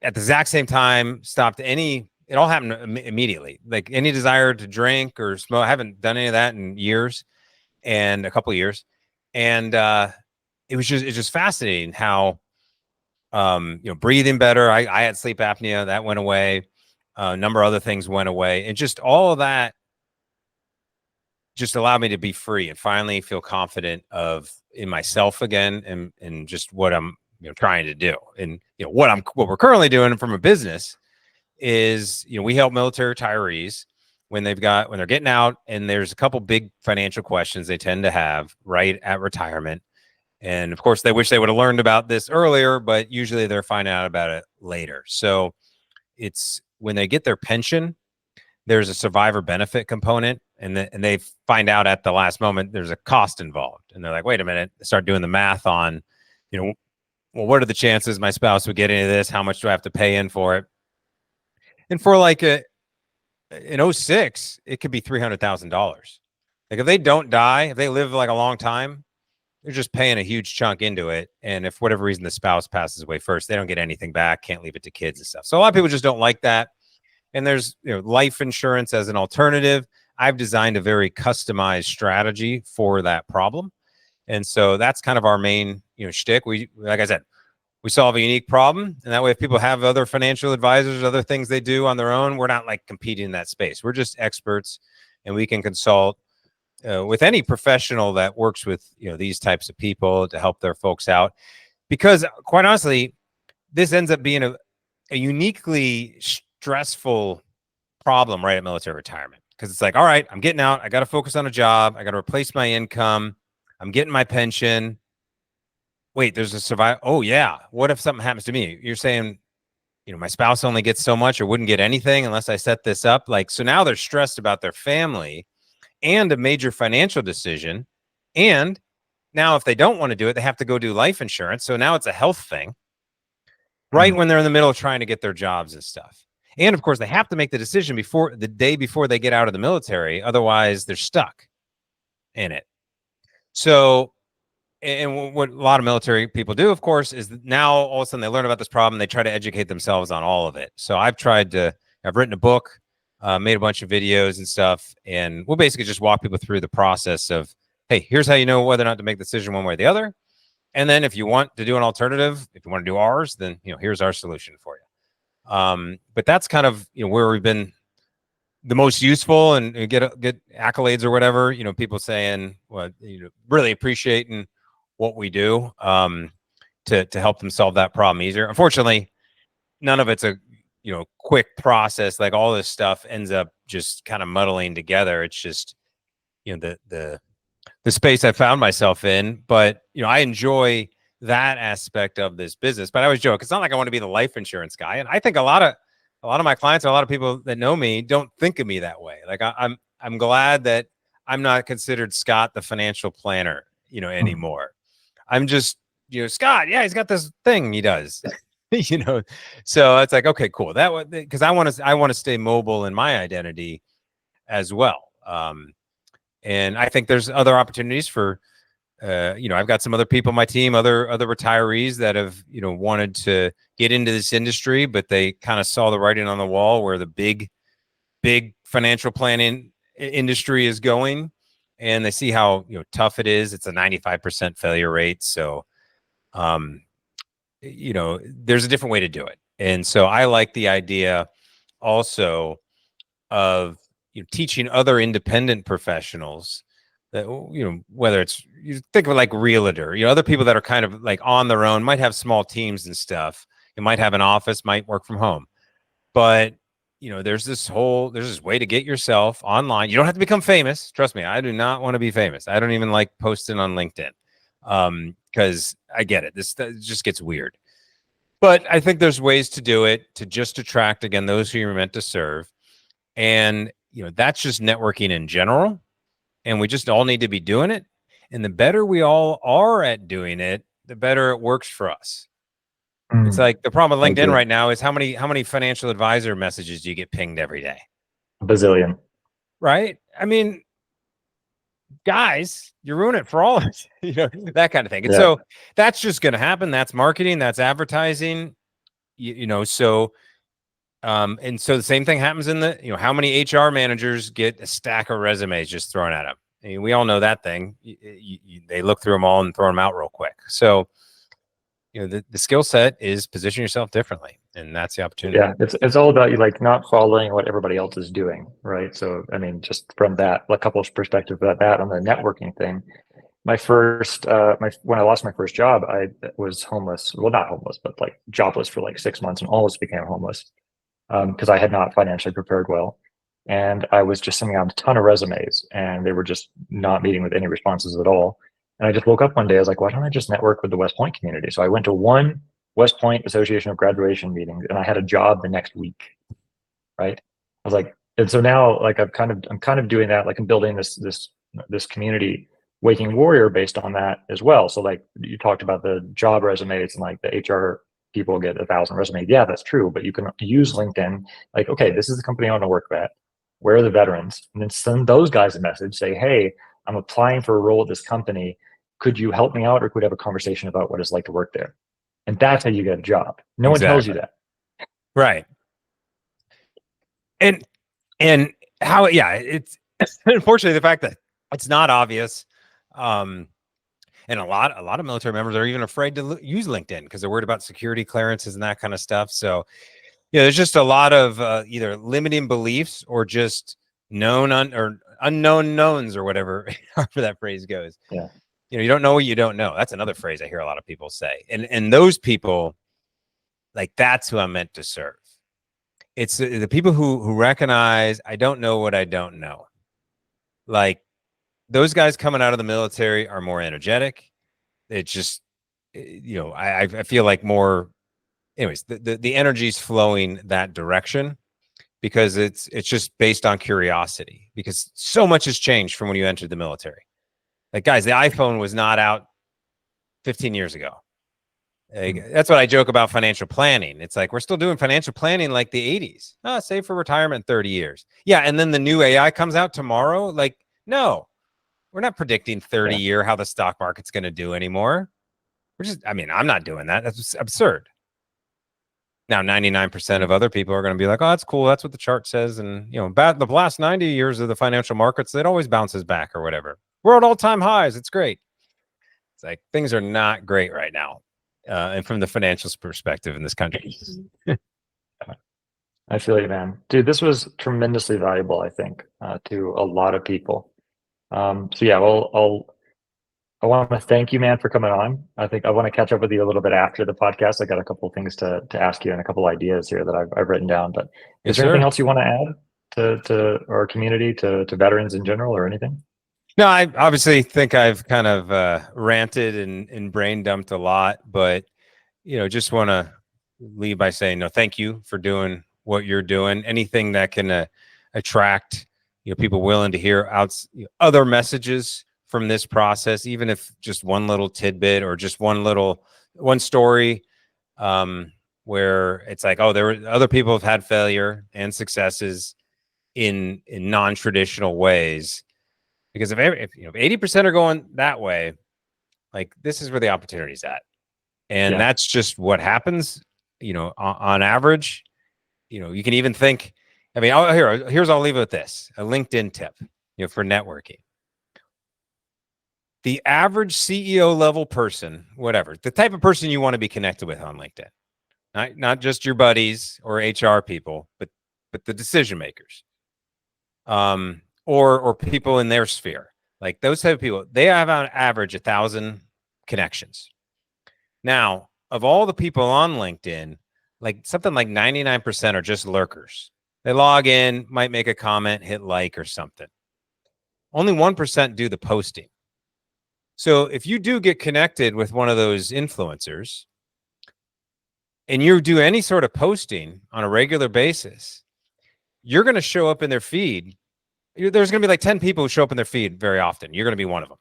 at the exact same time stopped it all happened immediately. Like any desire to drink or smoke, I haven't done any of that in years, and a couple of years. And it's just fascinating how breathing better. I had sleep apnea, that went away. A number of other things went away, and just all of that just allowed me to be free and finally feel confident in myself again, and just what I'm trying to do. And what we're currently doing from a business is we help military retirees when they're getting out, and there's a couple big financial questions they tend to have right at retirement. And of course they wish they would have learned about this earlier, but usually they're finding out about it later. So it's when they get their pension, there's a survivor benefit component, and they find out at the last moment there's a cost involved, and they're like, wait a minute, start doing the math on, well, what are the chances my spouse would get into this? How much do I have to pay in for it? And for like in 06, it could be $300,000. Like if they don't die, if they live like a long time, they're just paying a huge chunk into it. And if for whatever reason the spouse passes away first, they don't get anything back, can't leave it to kids and stuff. So a lot of people just don't like that. And there's life insurance as an alternative. I've designed a very customized strategy for that problem. And so that's kind of our main, shtick. Like I said, we solve a unique problem. And that way, if people have other financial advisors, other things they do on their own, we're not like competing in that space. We're just experts, and we can consult with any professional that works with, these types of people to help their folks out. Because quite honestly, this ends up being a uniquely stressful problem right at military retirement, because it's like, all right, I'm getting out, I got to focus on a job, I got to replace my income, I'm getting my pension. Wait, there's a survival. Oh yeah, what if something happens to me? You're saying, my spouse only gets so much or wouldn't get anything unless I set this up. Like, so now they're stressed about their family and a major financial decision. And now if they don't want to do it, they have to go do life insurance. So now it's a health thing right when they're in the middle of trying to get their jobs and stuff. And of course, they have to make the decision the day before they get out of the military. Otherwise, they're stuck in it. So, and what a lot of military people do, of course, is now all of a sudden they learn about this problem. They try to educate themselves on all of it. So I've written a book, made a bunch of videos and stuff. And we'll basically just walk people through the process of, hey, here's how you know whether or not to make the decision one way or the other. And then if you want to do an alternative, if you want to do ours, then, here's our solution for you. But that's kind of, where we've been the most useful, and get accolades or whatever, people saying, well, really appreciating what we do, to help them solve that problem easier. Unfortunately, none of it's a, quick process. Like all this stuff ends up just kind of muddling together. It's just, the the space I found myself in. But I enjoy that aspect of this business. But I always joke, it's not like I want to be the life insurance guy. And I think a lot of my clients, a lot of people that know me don't think of me that way. Like I'm glad that I'm not considered Scott the financial planner, anymore. I'm just, Scott, yeah, he's got this thing he does. So it's like, okay, cool. That because I want to stay mobile in my identity as well. And I think there's other opportunities for I've got some other people on my team, other retirees that have, wanted to get into this industry, but they kind of saw the writing on the wall where the big financial planning industry is going, and they see how tough it is. It's a 95% failure rate. So, there's a different way to do it. And so I like the idea also of teaching other independent professionals that, whether it's, you think of like realtor, other people that are kind of like on their own, might have small teams and stuff. You might have an office, might work from home, but there's this way to get yourself online. You don't have to become famous. Trust me, I do not want to be famous. I don't even like posting on LinkedIn. Because I get it. That just gets weird. But I think there's ways to do it to just attract, again, those who you're meant to serve. And, that's just networking in general. And we just all need to be doing it. And the better we all are at doing it, the better it works for us. It's like the problem with LinkedIn right now is how many financial advisor messages do you get pinged every day? A bazillion. Right? I mean, guys, you ruin it for all of us, that kind of thing. And so that's just going to happen. That's marketing, that's advertising, so, and so the same thing happens in the, how many HR managers get a stack of resumes just thrown at them? I mean, we all know that thing. They look through them all and throw them out real quick. So, the skill set is position yourself differently, and that's the opportunity. Yeah, it's all about you like not following what everybody else is doing, right? So I mean, just from that, a couple of perspectives about that on the networking thing. My first, when I lost my first job, I was homeless. Well, not homeless, but like jobless for like 6 months, and almost became homeless because I had not financially prepared well, and I was just sending out a ton of resumes, and they were just not meeting with any responses at all. And I just woke up one day, I was like, why don't I just network with the West Point community? So I went to one West Point Association of Graduation meetings, and I had a job the next week, right? I was like, and so now like I'm kind of doing that, like I'm building this community Waking Warrior based on that as well. So like you talked about the job resumes and like the HR people get 1,000 resumes. Yeah, that's true, but you can use LinkedIn. Like, okay, this is the company I want to work at. Where are the veterans? And then send those guys a message, say, hey, I'm applying for a role at this company. Could you help me out, or could we have a conversation about what it's like to work there? And that's how you get a job. No one tells you that. Right. And how, it's unfortunately the fact that it's not obvious. And a lot of military members are even afraid to use LinkedIn because they're worried about security clearances and that kind of stuff. So, there's just a lot of either limiting beliefs or just known or unknown knowns or whatever, however that phrase goes. Yeah. You don't know what you don't know. That's another phrase I hear a lot of people say. And those people, like, that's who I'm meant to serve. It's the people who recognize I don't know what I don't know. Like, those guys coming out of the military are more energetic. It's just, I feel like more, anyways, the energy's flowing that direction because it's just based on curiosity, because so much has changed from when you entered the military. Like, guys, the iPhone was not out 15 years ago. Like, that's what I joke about financial planning. It's like, we're still doing financial planning like the 80s. Save for retirement 30 years. Yeah. And then the new AI comes out tomorrow. Like, no, we're not predicting 30 year how the stock market's going to do anymore. I'm not doing that. That's absurd. Now, 99% of other people are going to be like, oh, that's cool. That's what the chart says. And, the last 90 years of the financial markets, it always bounces back or whatever. We're at all-time highs. It's great. It's like, things are not great right now. And from the financial perspective in this country. I feel you, man. Dude, this was tremendously valuable, I think, to a lot of people. So yeah, I want to thank you, man, for coming on. I think I want to catch up with you a little bit after the podcast. I got a couple of things to ask you and a couple of ideas here that I've written down. But is there anything else you want to add to our community, to veterans in general, or anything? No, I obviously think I've kind of ranted and brain dumped a lot, but just want to leave by saying no, thank you for doing what you're doing. Anything that can attract people willing to hear other messages from this process, even if just one little tidbit or just one story, where it's like, oh, there were other people have had failure and successes in non-traditional ways. Because if 80% are going that way, like this is where the opportunity's at. And that's just what happens, on average. You can even think, I mean, I'll leave it with this, a LinkedIn tip, for networking. The average CEO level person, whatever, the type of person you want to be connected with on LinkedIn, not just your buddies or HR people, but the decision makers, or people in their sphere. Like those type of people, they have on average 1,000 connections. Now, of all the people on LinkedIn, like something like 99% are just lurkers. They log in, might make a comment, hit like or something. Only 1% do the posting. So if you do get connected with one of those influencers and you do any sort of posting on a regular basis, you're going to show up in their feed. There's going to be like 10 people who show up in their feed very often. You're going to be one of them.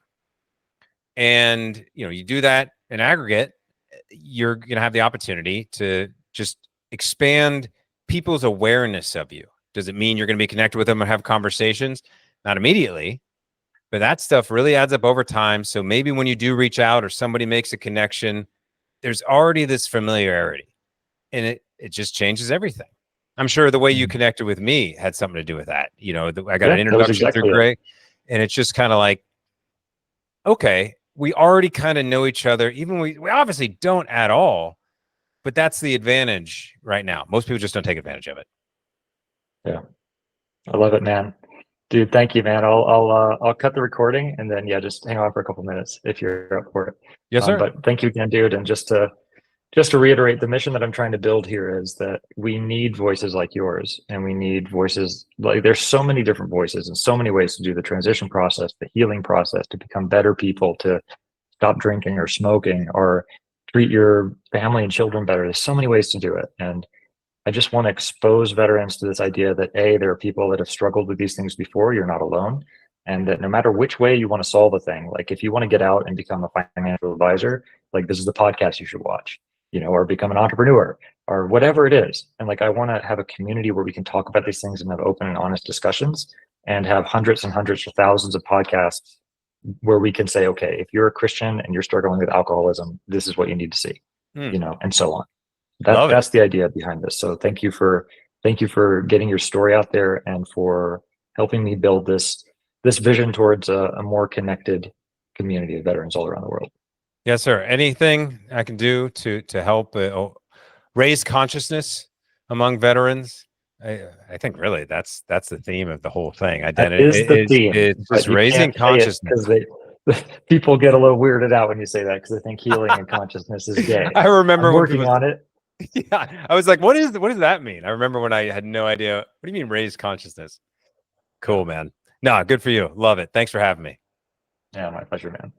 And, you do that in aggregate, you're going to have the opportunity to just expand people's awareness of you. Does it mean you're going to be connected with them and have conversations? Not immediately, but that stuff really adds up over time. So maybe when you do reach out or somebody makes a connection, there's already this familiarity, and it just changes everything. I'm sure the way you connected with me had something to do with that. I got an introduction through Greg, and it's just kind of like, okay, we already kind of know each other. Even we obviously don't at all, but that's the advantage right now. Most people just don't take advantage of it. Yeah, I love it, man. Dude, thank you, man. I'll cut the recording and then just hang on for a couple minutes if you're up for it. Yes, sir. But thank you again, dude. And just to reiterate, the mission that I'm trying to build here is that we need voices like yours, and we need voices like, there's so many different voices and so many ways to do the transition process, the healing process, to become better people, to stop drinking or smoking, or treat your family and children better. There's so many ways to do it. And I just want to expose veterans to this idea that there are people that have struggled with these things before. You're not alone. And that no matter which way you want to solve a thing, like if you want to get out and become a financial advisor, like this is the podcast you should watch, or become an entrepreneur or whatever it is. And like, I want to have a community where we can talk about these things and have open and honest discussions, and have hundreds and hundreds or thousands of podcasts where we can say, okay, if you're a Christian and you're struggling with alcoholism, this is what you need to see, and so on. That's the idea behind this. So thank you for getting your story out there and for helping me build this vision towards a more connected community of veterans all around the world. Yes, sir. Anything I can do to help raise consciousness among veterans? I think really that's the theme of the whole thing. Identity is the theme. It's just raising consciousness. People get a little weirded out when you say that, because they think healing and consciousness is gay. I remember I'm working on it. Yeah, I was like, what does that mean? I remember when I had no idea. What do you mean raise consciousness? Cool, man. No, good for you. Love it. Thanks for having me. Yeah, my pleasure, man.